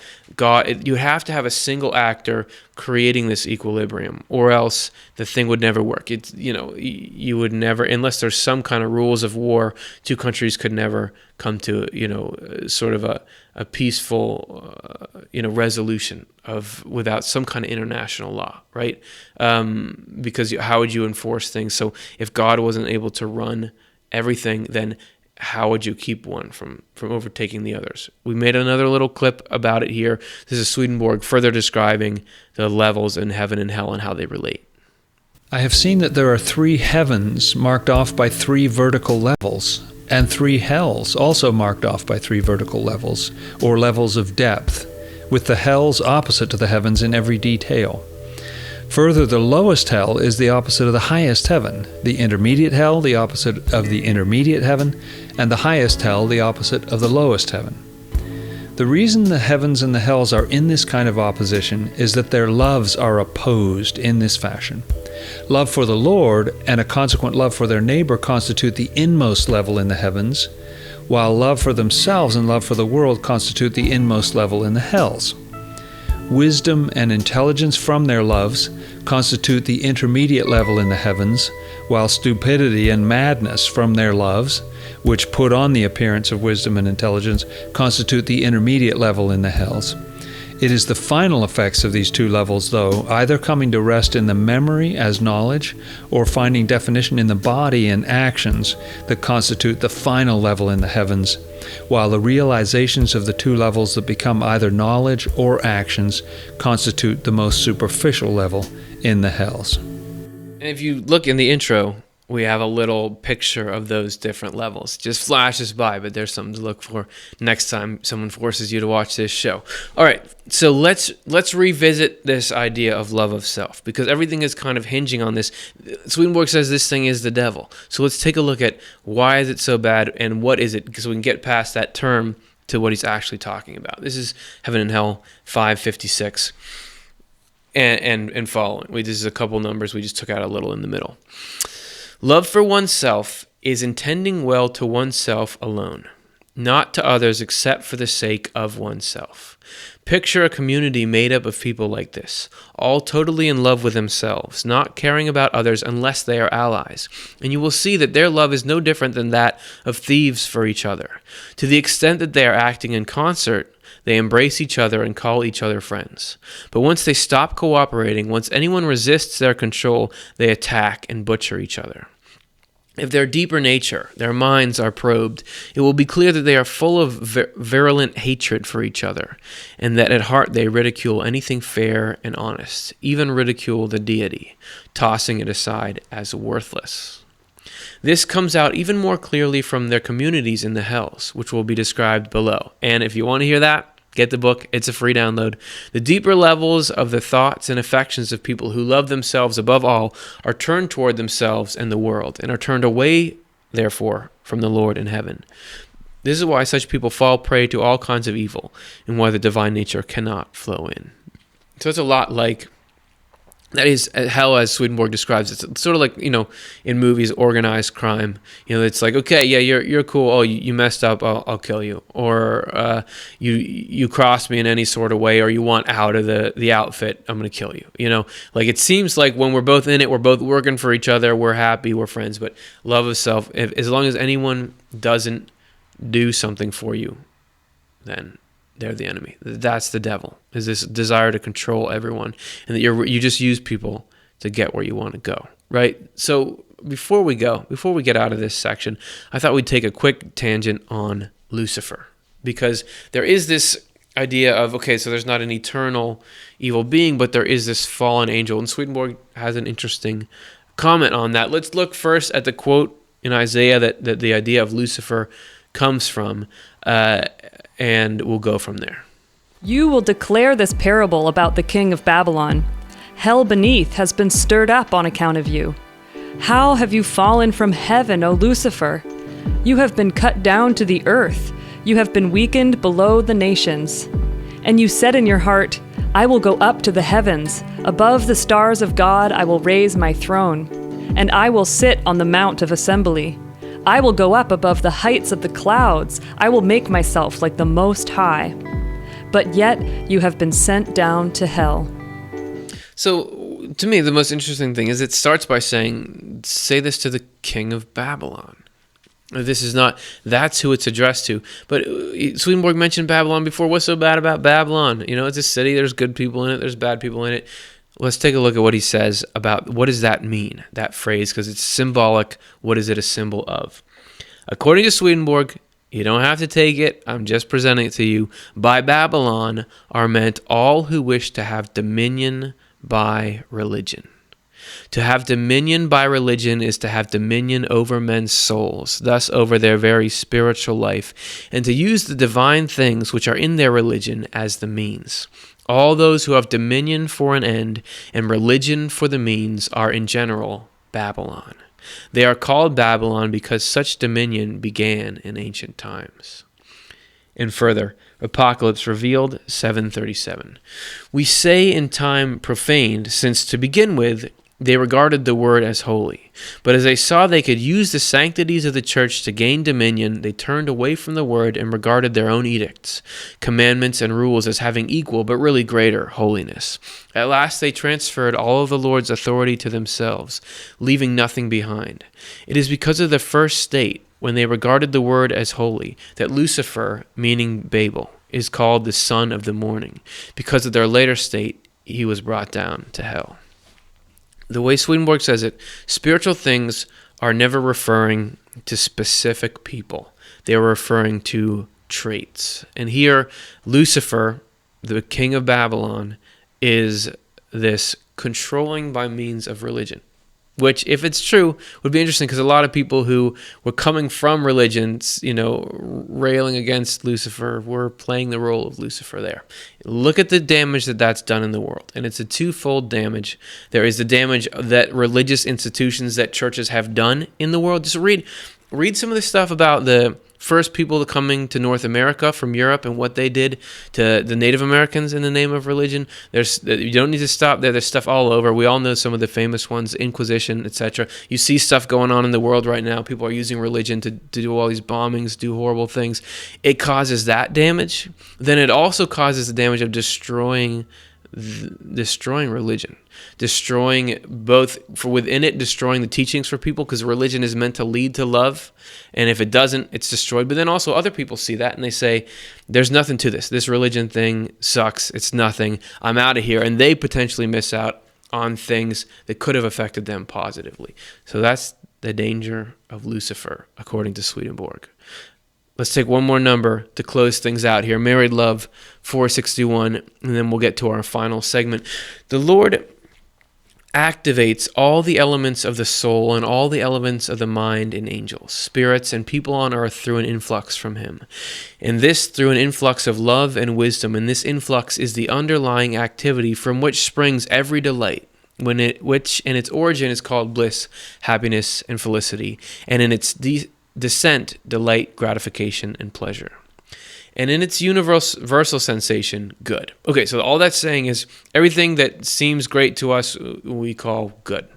you have to have a single actor creating this equilibrium, or else the thing would never work. You would never, unless there's some kind of rules of war, two countries could never come to, sort of a peaceful, resolution without some kind of international law, right? Because how would you enforce things? So if God wasn't able to run everything, then how would you keep one from overtaking the others? We made another little clip about it here. This is Swedenborg further describing the levels in heaven and hell and how they relate. I have seen that there are 3 heavens marked off by 3 vertical levels, and 3 hells also marked off by 3 vertical levels, or levels of depth, with the hells opposite to the heavens in every detail. Further, the lowest hell is the opposite of the highest heaven, the intermediate hell the opposite of the intermediate heaven, and the highest hell the opposite of the lowest heaven. The reason the heavens and the hells are in this kind of opposition is that their loves are opposed in this fashion. Love for the Lord and a consequent love for their neighbor constitute the inmost level in the heavens, while love for themselves and love for the world constitute the inmost level in the hells. Wisdom and intelligence from their loves constitute the intermediate level in the heavens, while stupidity and madness from their loves, which put on the appearance of wisdom and intelligence, constitute the intermediate level in the hells. It is the final effects of these 2 levels, though, either coming to rest in the memory as knowledge or finding definition in the body and actions, that constitute the final level in the heavens, while the realizations of the 2 levels that become either knowledge or actions constitute the most superficial level in the hells. And if you look in the intro, we have a little picture of those different levels. Just flashes by, but there's something to look for next time someone forces you to watch this show. All right, so let's revisit this idea of love of self, because everything is kind of hinging on this. Swedenborg says this thing is the devil. So let's take a look at why is it so bad and what is it, because we can get past that term to what he's actually talking about. This is Heaven and Hell 556 and following. This is a couple numbers. We just took out a little in the middle. Love for oneself is intending well to oneself alone, not to others except for the sake of oneself. Picture a community made up of people like this, all totally in love with themselves, not caring about others unless they are allies. And you will see that their love is no different than that of thieves for each other. To the extent that they are acting in concert, they embrace each other and call each other friends. But once they stop cooperating, once anyone resists their control, they attack and butcher each other. If their deeper nature, their minds are probed, it will be clear that they are full of virulent hatred for each other, and that at heart they ridicule anything fair and honest, even ridicule the deity, tossing it aside as worthless. This comes out even more clearly from their communities in the hells, which will be described below. And if you want to hear that, get the book. It's a free download. The deeper levels of the thoughts and affections of people who love themselves above all are turned toward themselves and the world, and are turned away, therefore, from the Lord in heaven. This is why such people fall prey to all kinds of evil, and why the divine nature cannot flow in. So it's a lot like That is hell, as Swedenborg describes it. It's sort of like, in movies, organized crime. It's like, okay, yeah, you're cool. Oh, you messed up. I'll kill you. Or you crossed me in any sort of way, or you want out of the outfit. I'm going to kill you. Like, it seems like when we're both in it, we're both working for each other. We're happy. We're friends. But love of self, as long as anyone doesn't do something for you, then they're the enemy. That's the devil, is this desire to control everyone, and that you just use people to get where you want to go, right? So before we get out of this section, I thought we'd take a quick tangent on Lucifer, because there is this idea of, okay, so there's not an eternal evil being, but there is this fallen angel, and Swedenborg has an interesting comment on that. Let's look first at the quote in Isaiah that the idea of Lucifer comes from, and we'll go from there. You will declare this parable about the king of Babylon. Hell beneath has been stirred up on account of you. How have you fallen from heaven, O Lucifer? You have been cut down to the earth. You have been weakened below the nations. And you said in your heart, I will go up to the heavens. Above the stars of God I will raise my throne. And I will sit on the mount of assembly. I will go up above the heights of the clouds. I will make myself like the Most High. But yet you have been sent down to hell. So, to me, the most interesting thing is it starts by saying, say this to the king of Babylon. That's who it's addressed to. But Swedenborg mentioned Babylon before. What's so bad about Babylon? It's a city. There's good people in it. There's bad people in it. Let's take a look at what he says about what does that mean, that phrase, because it's symbolic. What is it a symbol of? According to Swedenborg, you don't have to take it. I'm just presenting it to you. By Babylon are meant all who wish to have dominion by religion. To have dominion by religion is to have dominion over men's souls, thus over their very spiritual life, and to use the divine things which are in their religion as the means. All those who have dominion for an end and religion for the means are in general Babylon. They are called Babylon because such dominion began in ancient times. And further, Apocalypse Revealed 7:37. We say in time profaned, since to begin with, they regarded the word as holy. But as they saw they could use the sanctities of the church to gain dominion, they turned away from the word and regarded their own edicts, commandments, and rules as having equal, but really greater, holiness. At last they transferred all of the Lord's authority to themselves, leaving nothing behind. It is because of the first state, when they regarded the word as holy, that Lucifer, meaning Babel, is called the son of the morning. Because of their later state, he was brought down to hell. The way Swedenborg says it, spiritual things are never referring to specific people. They are referring to traits. And here, Lucifer, the king of Babylon, is this controlling by means of religion. Which, if it's true, would be interesting, because a lot of people who were coming from religions, railing against Lucifer, were playing the role of Lucifer there. Look at the damage that's done in the world, and it's a twofold damage. There is the damage that religious institutions, that churches have done in the world. Just read some of the stuff about the first people coming to North America from Europe and what they did to the Native Americans in the name of religion. You don't need to stop there. There's stuff all over. We all know some of the famous ones, Inquisition, etc. You see stuff going on in the world right now. People are using religion to do all these bombings, do horrible things. It causes that damage. Then it also causes the damage of destroying religion, destroying destroying the teachings for people, because religion is meant to lead to love, and if it doesn't, it's destroyed. But then also other people see that and they say, there's nothing to this religion thing sucks, it's nothing, I'm out of here, and they potentially miss out on things that could have affected them positively. So that's the danger of Lucifer, according to Swedenborg. Let's take one more number to close things out here. Married Love 461, and then we'll get to our final segment. The Lord activates all the elements of the soul and all the elements of the mind in angels, spirits, and people on earth through an influx from him. And this through an influx of love and wisdom, and this influx is the underlying activity from which springs every delight, which in its origin is called bliss, happiness, and felicity, and in its descent, delight, gratification, and pleasure. and in its universal sensation, good. Okay, so all that's saying is everything that seems great to us, we call good.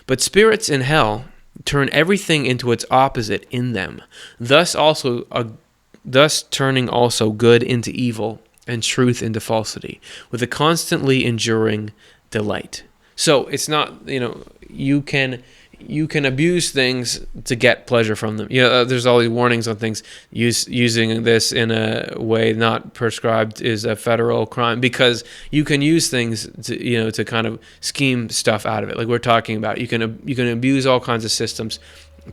But spirits in hell turn everything into its opposite in them, thus turning also good into evil and truth into falsity, with a constantly enduring delight. So it's not, you can abuse things to get pleasure from them. There's all these warnings on things. Using this in a way not prescribed is a federal crime, because you can use things to kind of scheme stuff out of it. Like we're talking about, you can abuse all kinds of systems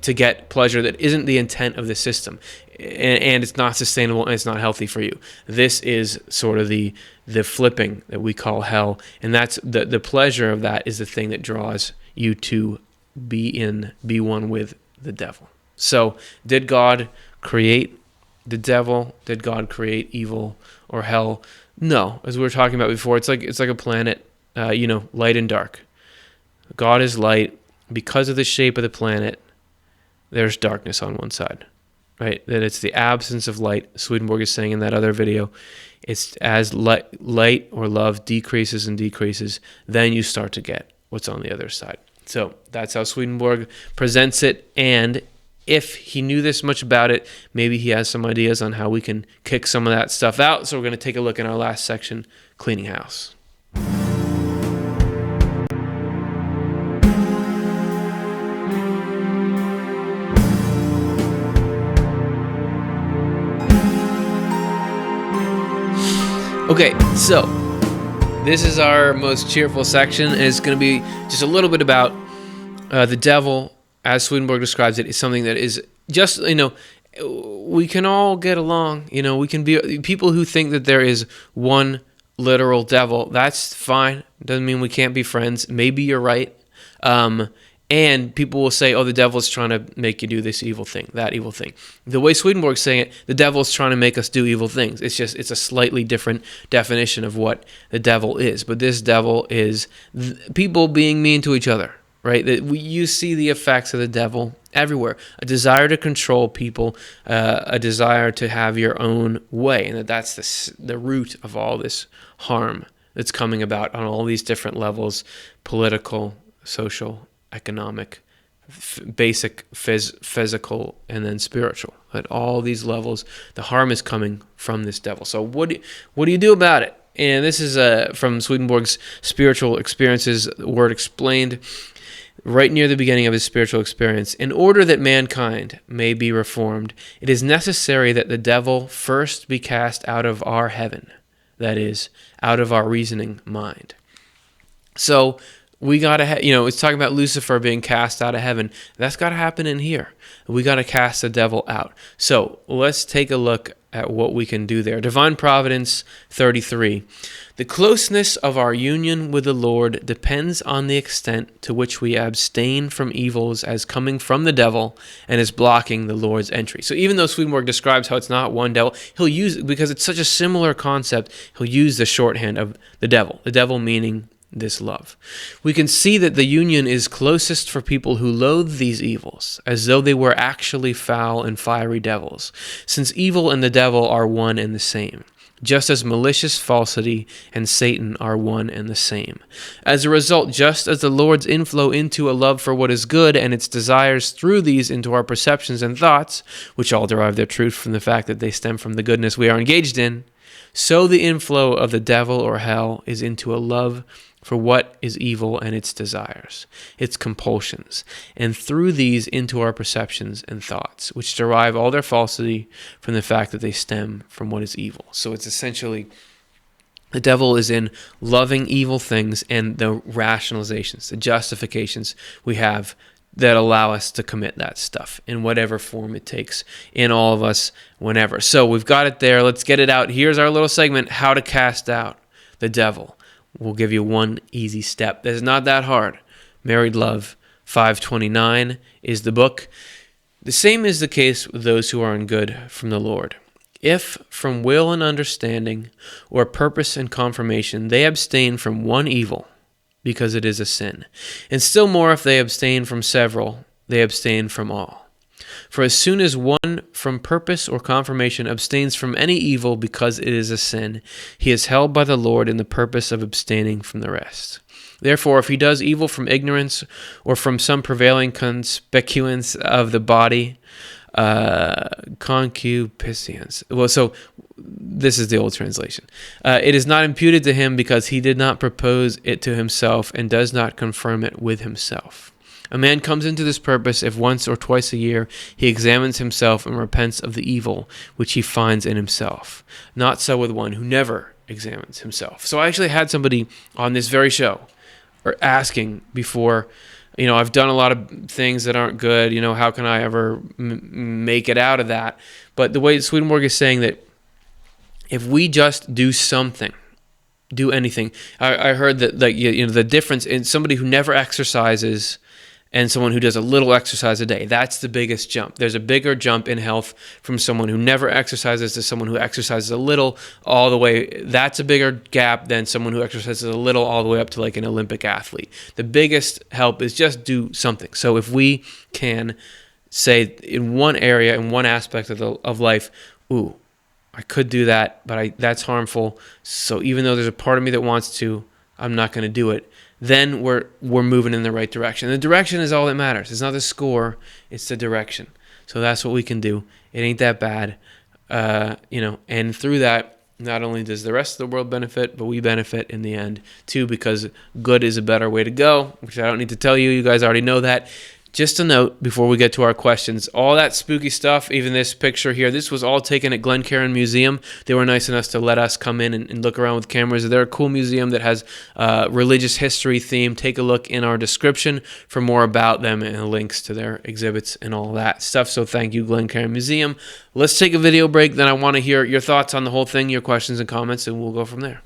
to get pleasure that isn't the intent of the system, and it's not sustainable and it's not healthy for you. This is sort of the flipping that we call hell, and that's the pleasure of that is the thing that draws you to be one with the devil. So, did God create the devil? Did God create evil or hell? No, as we were talking about before, it's like a planet, light and dark. God is light. Because of the shape of the planet, there's darkness on one side, right? That it's the absence of light. Swedenborg is saying in that other video, it's as light or love decreases and decreases, then you start to get what's on the other side. So that's how Swedenborg presents it, and if he knew this much about it, maybe he has some ideas on how we can kick some of that stuff out. So we're going to take a look in our last section, cleaning house. Okay, so this is our most cheerful section, and it's going to be just a little bit about the devil, as Swedenborg describes it, is something that is just, we can all get along. We can be people who think that there is one literal devil. That's fine. Doesn't mean we can't be friends. Maybe you're right. And people will say, the devil's trying to make you do this evil thing, that evil thing. The way Swedenborg's saying it, the devil's trying to make us do evil things. It's a slightly different definition of what the devil is. But this devil is people being mean to each other, right? You see the effects of the devil everywhere. A desire to control people, a desire to have your own way. And that's the root of all this harm that's coming about on all these different levels, political, social, economic, basic, physical, and then spiritual. At all these levels, the harm is coming from this devil. So what do you do about it? And this is from Swedenborg's Spiritual Experiences, word explained right near the beginning of his spiritual experience. In order that mankind may be reformed, it is necessary that the devil first be cast out of our heaven, that is, out of our reasoning mind. So we got to, it's talking about Lucifer being cast out of heaven. That's got to happen in here. We got to cast the devil out. So let's take a look at what we can do there. Divine Providence 33. The closeness of our union with the Lord depends on the extent to which we abstain from evils as coming from the devil and is blocking the Lord's entry. So even though Swedenborg describes how it's not one devil, he'll use, because it's such a similar concept, he'll use the shorthand of the devil meaning this love. We can see that the union is closest for people who loathe these evils, as though they were actually foul and fiery devils, since evil and the devil are one and the same, just as malicious falsity and Satan are one and the same. As a result, just as the Lord's inflow into a love for what is good and its desires through these into our perceptions and thoughts, which all derive their truth from the fact that they stem from the goodness we are engaged in, so the inflow of the devil or hell is into a love for what is evil and its desires, its compulsions, and through these into our perceptions and thoughts, which derive all their falsity from the fact that they stem from what is evil. So it's essentially, the devil is in loving evil things and the rationalizations, the justifications we have that allow us to commit that stuff in whatever form it takes in all of us whenever. So we've got it there. Let's get it out. Here's our little segment, how to cast out the devil. We'll give you one easy step. It's not that hard. Married Love 529 is the book. The same is the case with those who are in good from the Lord. If from will and understanding, or purpose and confirmation, they abstain from one evil, because it is a sin, and still more if they abstain from several, they abstain from all. For as soon as one from purpose or confirmation abstains from any evil because it is a sin, he is held by the Lord in the purpose of abstaining from the rest. Therefore, if he does evil from ignorance or from some prevailing concupiscence of the body, concupiscence. Well, so this is the old translation. It is not imputed to him because he did not propose it to himself and does not confirm it with himself. A man comes into this purpose if once or twice a year he examines himself and repents of the evil which he finds in himself. Not so with one who never examines himself. So I actually had somebody on this very show or asking before, I've done a lot of things that aren't good, how can I ever make it out of that? But the way Swedenborg is saying that if we just do something, do anything, I heard that the difference in somebody who never exercises and someone who does a little exercise a day, that's the biggest jump. There's a bigger jump in health from someone who never exercises to someone who exercises a little all the way. That's a bigger gap than someone who exercises a little all the way up to like an Olympic athlete. The biggest help is just do something. So if we can say in one area, in one aspect of life, ooh, I could do that, but that's harmful. So even though there's a part of me that wants to, I'm not going to do it. Then we're moving in the right direction. The direction is all that matters. It's not the score, it's the direction. So that's what we can do. It ain't that bad, and through that, not only does the rest of the world benefit, but we benefit in the end too, because good is a better way to go, which I don't need to tell you. You guys already know that. Just a note before we get to our questions, all that spooky stuff, even this picture here, this was all taken at Glencairn Museum. They were nice enough to let us come in and look around with cameras. They're a cool museum that has a religious history theme. Take a look in our description for more about them and links to their exhibits and all that stuff. So thank you, Glencairn Museum. Let's take a video break. Then I want to hear your thoughts on the whole thing, your questions and comments, and we'll go from there.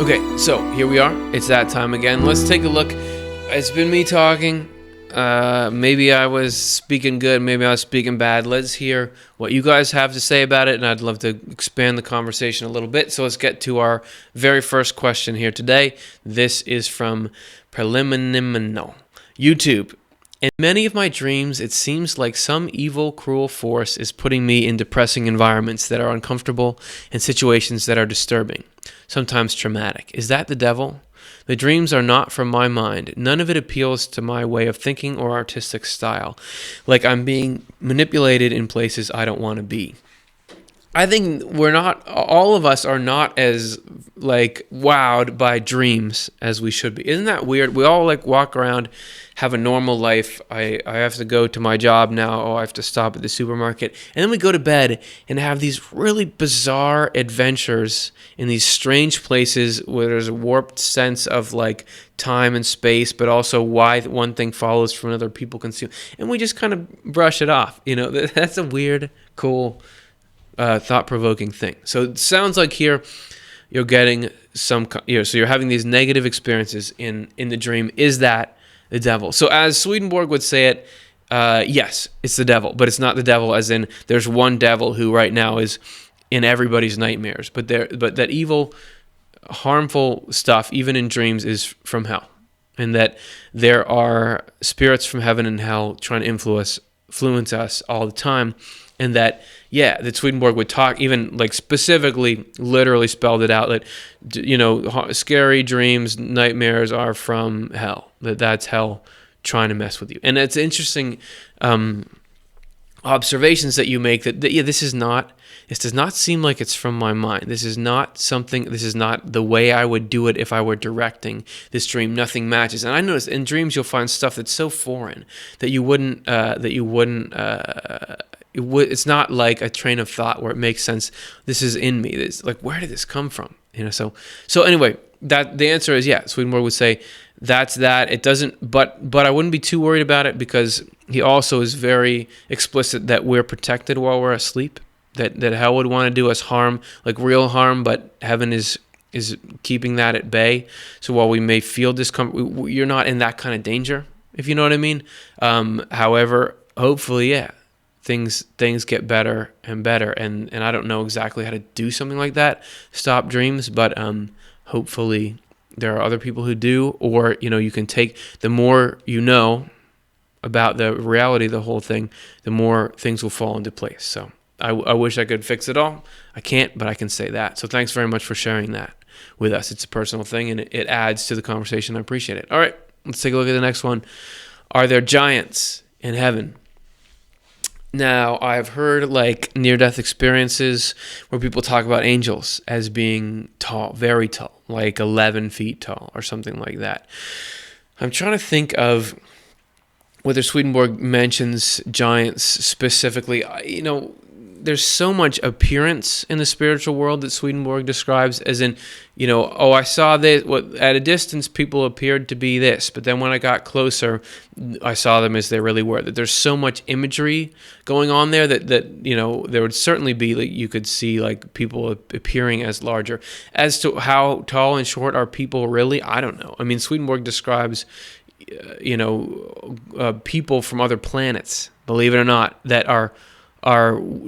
Okay, so here we are. It's that time again. Let's take a look. It's been me talking. Maybe I was speaking good. Maybe I was speaking bad. Let's hear what you guys have to say about it, and I'd love to expand the conversation a little bit. So let's get to our very first question here today. This is from Preliminal YouTube. In many of my dreams, it seems like some evil, cruel force is putting me in depressing environments that are uncomfortable and situations that are disturbing, sometimes traumatic. Is that the devil? The dreams are not from my mind. None of it appeals to my way of thinking or artistic style, like I'm being manipulated in places I don't want to be. I think all of us are not as wowed by dreams as we should be. Isn't that weird? We all walk around, have a normal life. I have to go to my job now. Oh, I have to stop at the supermarket. And then we go to bed and have these really bizarre adventures in these strange places where there's a warped sense of time and space, but also why one thing follows from another people consume. And we just kind of brush it off. That's a weird, cool, thought-provoking thing. So it sounds like here you're getting so you're having these negative experiences in the dream. Is that the devil? So as Swedenborg would say it, yes, it's the devil, but it's not the devil as in there's one devil who right now is in everybody's nightmares, but that evil, harmful stuff, even in dreams, is from hell, and that there are spirits from heaven and hell trying to influence us all the time. And that Swedenborg would talk, even specifically, literally spelled it out, that, scary dreams, nightmares are from hell, that's hell trying to mess with you. And it's interesting observations that you make that this does not seem like it's from my mind. This is not the way I would do it if I were directing this dream. Nothing matches. And I notice in dreams you'll find stuff that's so foreign that you wouldn't it's not like a train of thought where it makes sense. This is in me. It's where did this come from? So anyway, that the answer is Swedenborg would say that's that. It doesn't, but I wouldn't be too worried about it because he also is very explicit that we're protected while we're asleep. That hell would want to do us harm, real harm, but heaven is is keeping that at bay. So while we may feel discomfort, you're not in that kind of danger, if you know what I mean. However, hopefully, yeah, things get better and better. And I don't know exactly how to do something like that, stop dreams, but hopefully there are other people who do, or, you can take, the more you know about the reality of the whole thing, the more things will fall into place. So I wish I could fix it all. I can't, but I can say that. So thanks very much for sharing that with us. It's a personal thing, and it adds to the conversation. I appreciate it. All right, let's take a look at the next one. Are there giants in heaven? Now, I've heard like near-death experiences where people talk about angels as being tall, very tall, like 11 feet tall or something like that. I'm trying to think of whether Swedenborg mentions giants specifically. There's so much appearance in the spiritual world that Swedenborg describes as in, I saw this, at a distance people appeared to be this, but then when I got closer, I saw them as they really were. That there's so much imagery going on there that there would certainly be, like, you could see like people appearing as larger. As to how tall and short are people really, I don't know. I mean, Swedenborg describes people from other planets, believe it or not, that are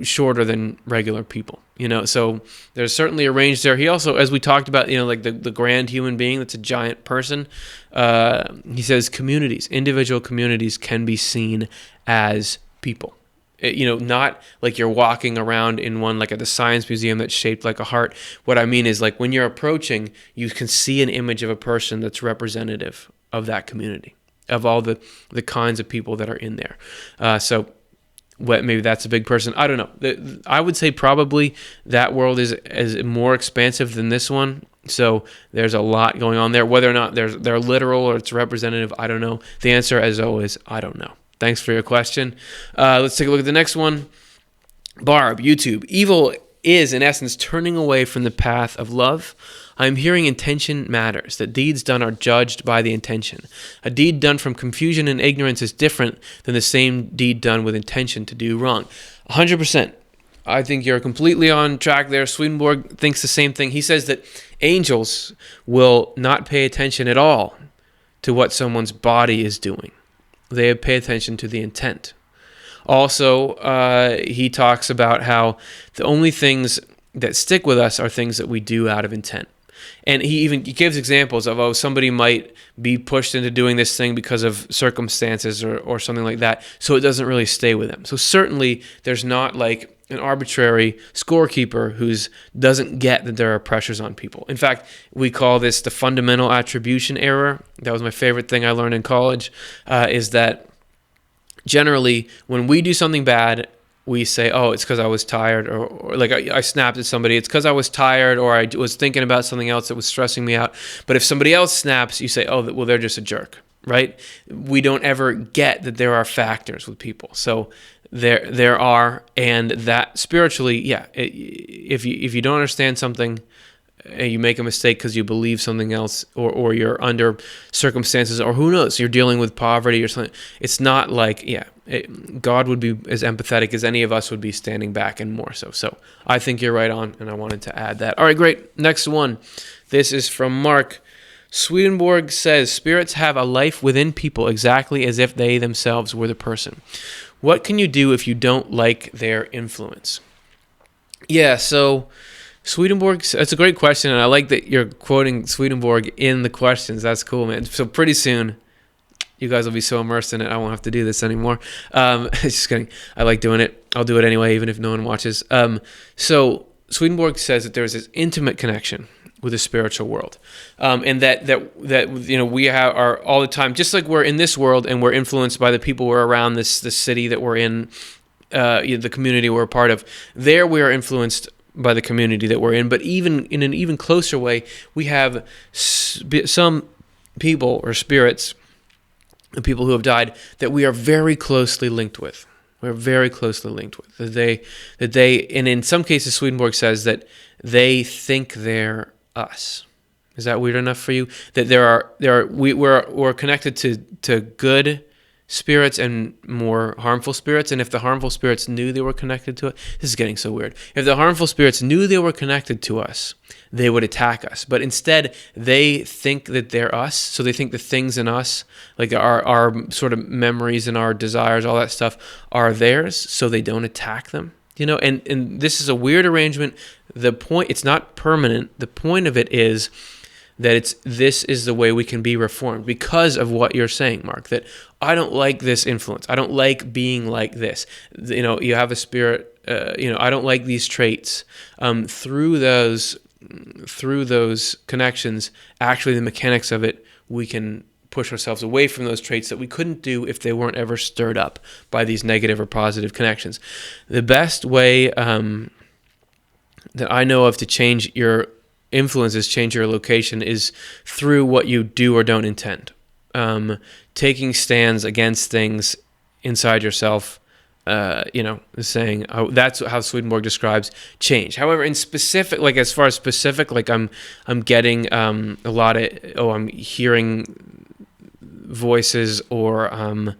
shorter than regular people, so there's certainly a range there. He also, as we talked about, like the grand human being that's a giant person, he says individual communities can be seen as people. Not like you're walking around in one, like at the Science Museum that's shaped like a heart. What I mean is, like, when you're approaching, you can see an image of a person that's representative of that community, of all the kinds of people that are in there. So maybe that's a big person. I don't know. I would say probably that world is more expansive than this one. So there's a lot going on there. Whether or not they're literal or it's representative, I don't know. The answer, as always, I don't know. Thanks for your question. Let's take a look at the next one. Barb, YouTube. Evil is, in essence, turning away from the path of love. I'm hearing intention matters, that deeds done are judged by the intention. A deed done from confusion and ignorance is different than the same deed done with intention to do wrong. 100%. I think you're completely on track there. Swedenborg thinks the same thing. He says that angels will not pay attention at all to what someone's body is doing. They pay attention to the intent. Also, he talks about how the only things that stick with us are things that we do out of intent. And he gives examples of, somebody might be pushed into doing this thing because of circumstances or something like that, so it doesn't really stay with them. So certainly there's not like an arbitrary scorekeeper who doesn't get that there are pressures on people. In fact, we call this the fundamental attribution error. That was my favorite thing I learned in college, is that generally when we do something bad, we say, it's because I was tired, or like I snapped at somebody, it's because I was tired, or I was thinking about something else that was stressing me out. But if somebody else snaps, you say, well, they're just a jerk, right? We don't ever get that there are factors with people. So there are, and that spiritually, if you don't understand something, you make a mistake because you believe something else, or you're under circumstances, or who knows, you're dealing with poverty or something. It's not like, God would be as empathetic as any of us would be standing back, and more so. So I think you're right on, and I wanted to add that. All right, great. Next one. This is from Mark. Swedenborg says, spirits have a life within people exactly as if they themselves were the person. What can you do if you don't like their influence? Yeah, so Swedenborg, that's a great question, and I like that you're quoting Swedenborg in the questions. That's cool, man. So pretty soon, you guys will be so immersed in it, I won't have to do this anymore. Just kidding. I like doing it. I'll do it anyway, even if no one watches. So Swedenborg says that there's this intimate connection with the spiritual world, and that we are all the time, just like we're in this world and we're influenced by the people we're around, this city that we're in, the community we're a part of. There we are influenced by the community that we're in, but even in an even closer way, we have some people or spirits, the people who have died, that we are very closely linked with. We're very closely linked with. That they, and in some cases, Swedenborg says that they think they're us. Is that weird enough for you? That we're connected to good spirits and more harmful spirits. And if the harmful spirits knew they were connected to it, this is getting so weird. If the harmful spirits knew they were connected to us, they would attack us. But instead, they think that they're us. So they think the things in us, like our sort of memories and our desires, all that stuff, are theirs. So they don't attack them. And this is a weird arrangement. The point, it's not permanent. The point of it is that this is the way we can be reformed because of what you're saying, Mark, that I don't like this influence. I don't like being like this. You have a spirit, I don't like these traits. Through those connections, actually the mechanics of it, we can push ourselves away from those traits that we couldn't do if they weren't ever stirred up by these negative or positive connections. The best way that I know of to change your influences, change your location, is through what you do or don't intend. Taking stands against things inside yourself, saying, that's how Swedenborg describes change. However, in specific, like as far as specific, like I'm getting a lot of, I'm hearing voices, or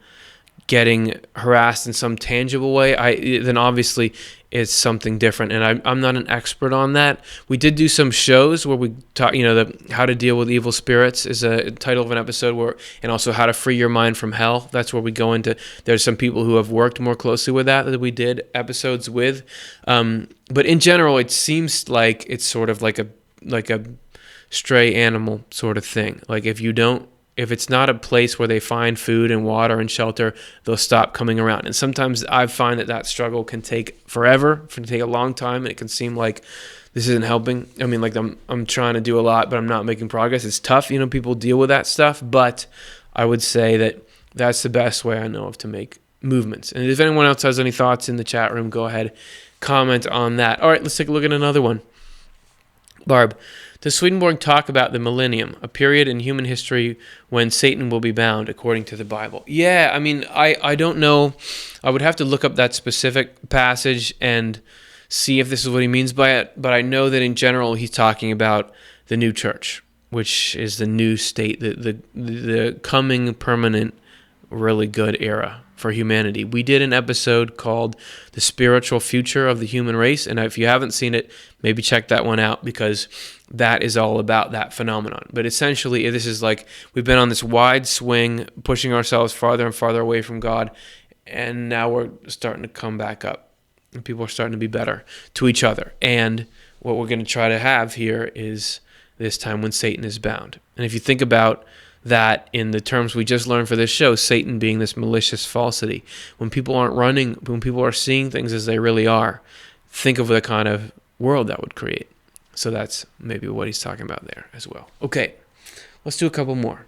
getting harassed in some tangible way, then obviously it's something different, and I'm not an expert on that. We did do some shows where we taught, how to deal with evil spirits is a title of an episode, and also how to free your mind from hell. That's where we go into. There's some people who have worked more closely with that we did episodes with. But in general, it seems like it's sort of like a stray animal sort of thing. Like if it's not a place where they find food and water and shelter, they'll stop coming around. And sometimes I find that struggle can take forever, can take a long time, and it can seem like this isn't helping. I mean, like I'm trying to do a lot, but I'm not making progress. It's tough, people deal with that stuff, but I would say that that's the best way I know of to make movements. And if anyone else has any thoughts in the chat room, go ahead, comment on that. All right, let's take a look at another one. Barb, does Swedenborg talk about the millennium, a period in human history when Satan will be bound according to the Bible? Yeah, I mean, I don't know. I would have to look up that specific passage and see if this is what he means by it, but I know that in general he's talking about the new church, which is the new state, the coming permanent, really good era for humanity. We did an episode called The Spiritual Future of the Human Race, and if you haven't seen it, maybe check that one out, because that is all about that phenomenon. But essentially, this is like we've been on this wide swing, pushing ourselves farther and farther away from God, and now we're starting to come back up, and people are starting to be better to each other. And what we're going to try to have here is this time when Satan is bound. And if you think about that in the terms we just learned for this show, Satan being this malicious falsity, when people aren't running, when people are seeing things as they really are, think of the kind of world that would create. So that's maybe what he's talking about there as well. Okay, let's do a couple more.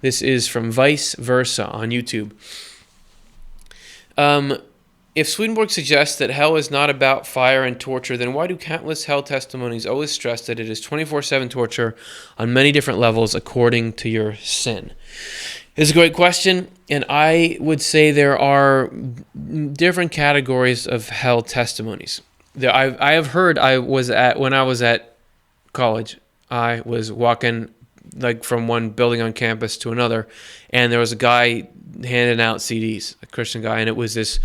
This is from Vice Versa on YouTube. If Swedenborg suggests that hell is not about fire and torture, then why do countless hell testimonies always stress that it is 24/7 torture on many different levels according to your sin? It's a great question, and I would say there are different categories of hell testimonies. I have heard, when I was at college, I was walking like from one building on campus to another, and there was a guy handing out CDs, a Christian guy, and it was this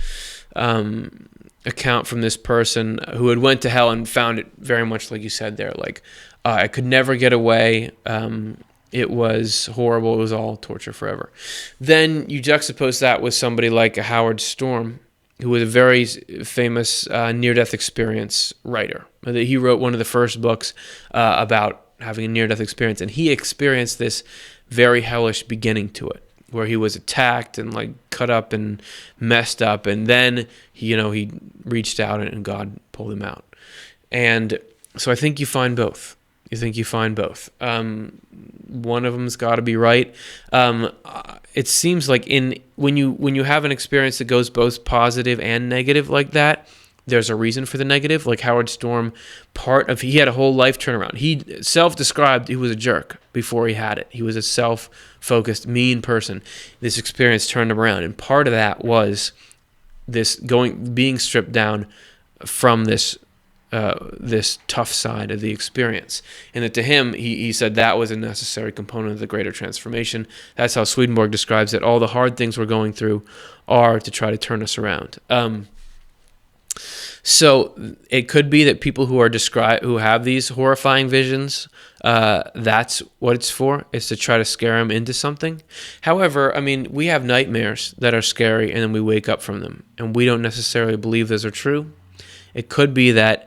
account from this person who had went to hell and found it very much like you said there, like I could never get away. It was horrible. It was all torture forever. Then you juxtapose that with somebody like a Howard Storm, who was a very famous near-death experience writer. He wrote one of the first books about having a near-death experience, and he experienced this very hellish beginning to it, where he was attacked and like cut up and messed up, and then he reached out and God pulled him out. And so I think you find both. One of them's got to be right. It seems like when you have an experience that goes both positive and negative like that, there's a reason for the negative. Like Howard Storm, he had a whole life turnaround. He self-described he was a jerk before he had it. He was a self-focused, mean person. This experience turned him around, and part of that was this being stripped down from this this tough side of the experience. And that to him, he said that was a necessary component of the greater transformation. That's how Swedenborg describes it. All the hard things we're going through are to try to turn us around. So it could be that people who have these horrifying visions, that's what it's for, is to try to scare them into something. However, I mean, we have nightmares that are scary, and then we wake up from them, and we don't necessarily believe those are true. It could be that,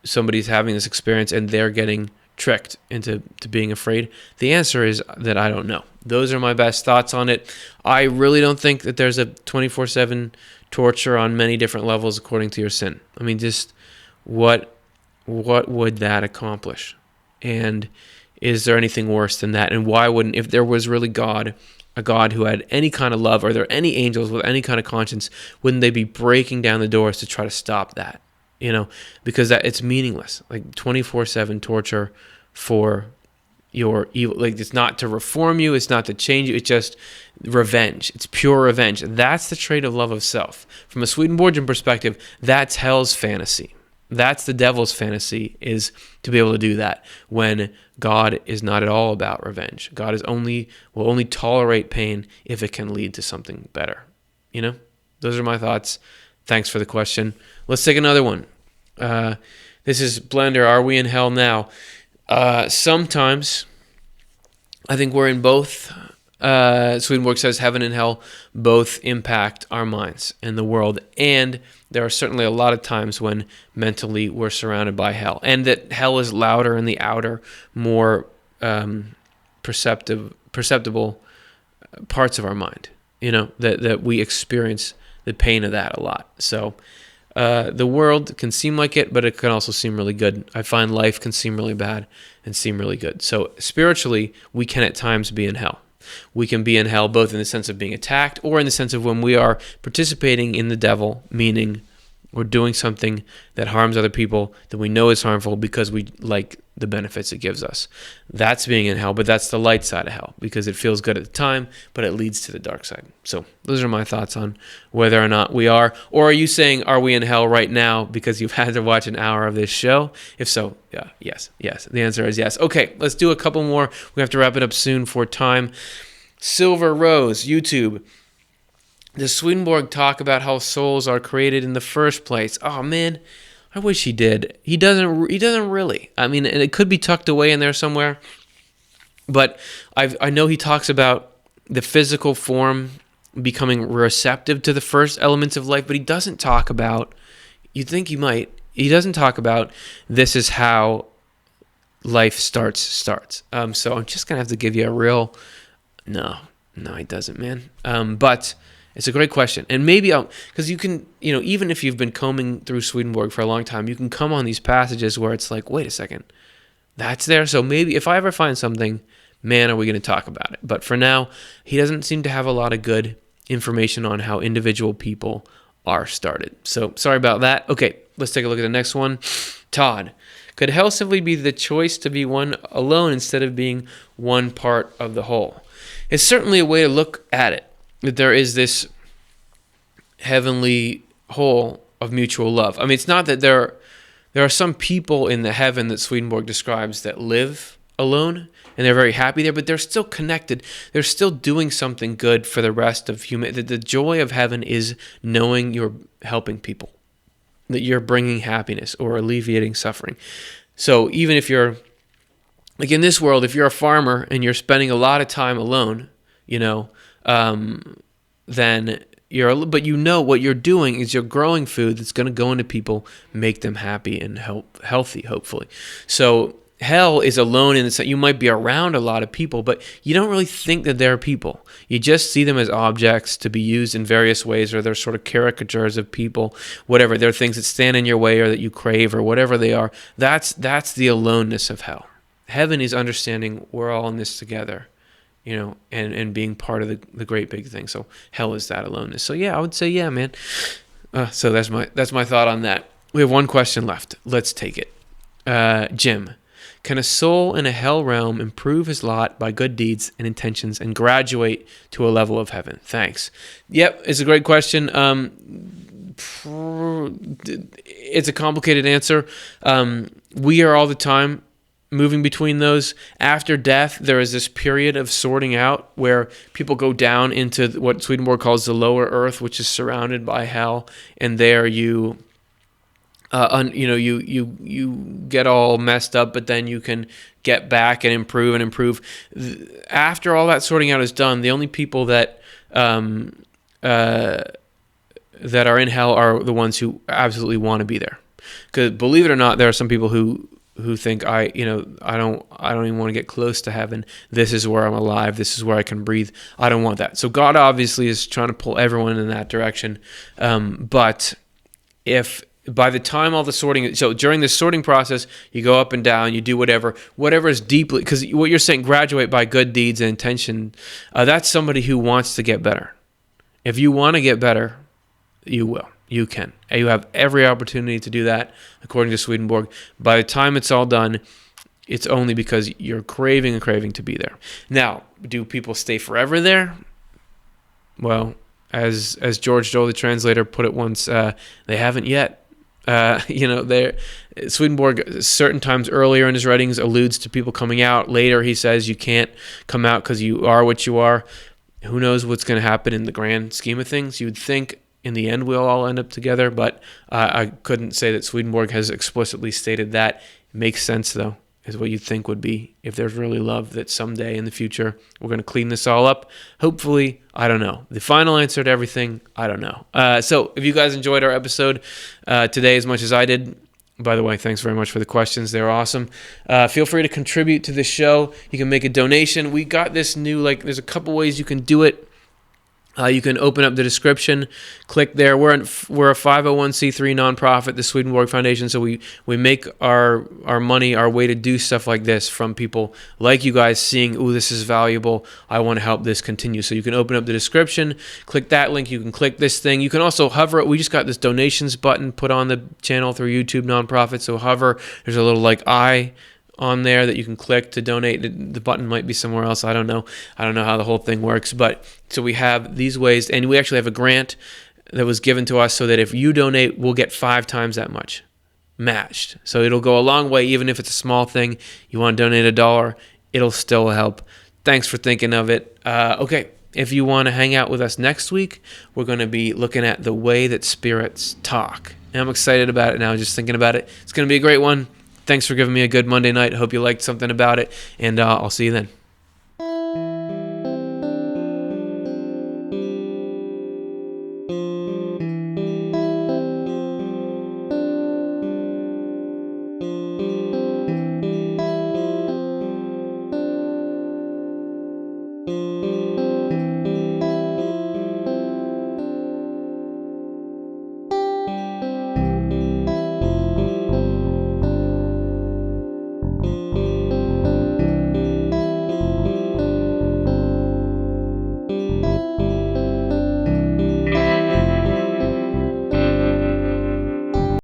somebody's having this experience and they're getting tricked into being afraid. The answer is that I don't know. Those are my best thoughts on it. I really don't think that there's a 24/7 torture on many different levels according to your sin. I mean, just what would that accomplish? And is there anything worse than that? And why wouldn't, if there was really God, a God who had any kind of love, are there any angels with any kind of conscience, wouldn't they be breaking down the doors to try to stop that? Because that it's meaningless. Like 24/7 torture for your evil. Like, it's not to reform you, it's not to change you, it's just revenge. It's pure revenge. That's the trait of love of self. From a Swedenborgian perspective, that's hell's fantasy. That's the devil's fantasy, is to be able to do that when God is not at all about revenge. God will only tolerate pain if it can lead to something better. Those are my thoughts. Thanks for the question. Let's take another one. This is Blender. Are we in hell now? Sometimes I think we're in both. Swedenborg says heaven and hell both impact our minds and the world, and there are certainly a lot of times when mentally we're surrounded by hell, and that hell is louder in the outer, more perceptible parts of our mind. That we experience the pain of that a lot. So the world can seem like it, but it can also seem really good. I find life can seem really bad and seem really good. So spiritually, we can at times be in hell. We can be in hell both in the sense of being attacked or in the sense of when we are participating in the devil, meaning we're doing something that harms other people that we know is harmful because we like the benefits it gives us. That's being in hell, but that's the light side of hell because it feels good at the time, but it leads to the dark side. So those are my thoughts on whether or not we are. Or are you saying, are we in hell right now because you've had to watch an hour of this show? If so, yes. The answer is yes. Okay, let's do a couple more. We have to wrap it up soon for time. Silver Rose, YouTube. Does Swedenborg talk about how souls are created in the first place? Oh man, I wish he did. He doesn't really. I mean, and it could be tucked away in there somewhere. But I know he talks about the physical form becoming receptive to the first elements of life, but he doesn't talk about, you'd think he might, he doesn't talk about this is how life starts. So I'm just going to have to give you a real, no, he doesn't, man. But it's a great question. And maybe because you can, even if you've been combing through Swedenborg for a long time, you can come on these passages where it's like, wait a second, that's there. So maybe if I ever find something, man, are we going to talk about it? But for now, he doesn't seem to have a lot of good information on how individual people are started. So sorry about that. Okay, let's take a look at the next one. Todd, could hell simply be the choice to be one alone instead of being one part of the whole? It's certainly a way to look at it. That there is this heavenly whole of mutual love. I mean, it's not that there are some people in the heaven that Swedenborg describes that live alone, and they're very happy there, but they're still connected. They're still doing something good for the rest of human. The joy of heaven is knowing you're helping people, that you're bringing happiness or alleviating suffering. So even if you're, like in this world, if you're a farmer and you're spending a lot of time alone, then but what you're doing is you're growing food that's going to go into people, make them happy and healthy, hopefully. So hell is alone in the sense you might be around a lot of people, but you don't really think that they're people. You just see them as objects to be used in various ways, or they're sort of caricatures of people, whatever. They're things that stand in your way or that you crave or whatever they are. That's the aloneness of hell. Heaven is understanding we're all in this together. And being part of the great big thing. So hell is that aloneness. So yeah, I would say yeah, man. So that's my thought on that. We have one question left. Let's take it. Jim, can a soul in a hell realm improve his lot by good deeds and intentions and graduate to a level of heaven? Thanks. Yep, it's a great question. It's a complicated answer. We are all the time moving between those. After death, there is this period of sorting out where people go down into what Swedenborg calls the lower earth, which is surrounded by hell, and there you get all messed up, but then you can get back and improve. After all that sorting out is done, the only people that are in hell are the ones who absolutely want to be there. Because believe it or not, there are some people who think I don't even want to get close to heaven. This is where I'm alive. This is where I can breathe. I don't want that. So God obviously is trying to pull everyone in that direction. But if by the time all the sorting, so during this sorting process, you go up and down, you do whatever is deeply, because what you're saying, graduate by good deeds and intention, that's somebody who wants to get better. If you want to get better, you will. You can. You have every opportunity to do that, according to Swedenborg. By the time it's all done, it's only because you're craving to be there. Now, do people stay forever there? Well, as George Joel, the translator, put it once, they haven't yet. Swedenborg, certain times earlier in his writings, alludes to people coming out. Later, he says you can't come out because you are what you are. Who knows what's going to happen in the grand scheme of things? You would think in the end we'll all end up together, but I couldn't say that Swedenborg has explicitly stated that. It makes sense, though, is what you'd think would be if there's really love, that someday in the future we're going to clean this all up. Hopefully, I don't know. The final answer to everything, I don't know. So if you guys enjoyed our episode today as much as I did, by the way, thanks very much for the questions. They're awesome. Feel free to contribute to the show. You can make a donation. We got this new, there's a couple ways you can do it. You can open up the description, click there. We're a 501c3 nonprofit, the Swedenborg Foundation, so we make our money, our way to do stuff like this from people like you guys seeing, ooh, this is valuable, I want to help this continue. So you can open up the description, click that link, you can click this thing. You can also hover it. We just got this donations button put on the channel through YouTube Nonprofit, so hover. There's a little eye on there that you can click to donate. The button might be somewhere else. I don't know how the whole thing works. But so we have these ways, and we actually have a grant that was given to us so that if you donate, we'll get 5 times that much matched. So it'll go a long way, even if it's a small thing. You want to donate $1, it'll still help. Thanks for thinking of it. Okay, if you want to hang out with us next week, we're going to be looking at the way that spirits talk. And I'm excited about it now, just thinking about it. It's going to be a great one. Thanks for giving me a good Monday night. Hope you liked something about it, and I'll see you then.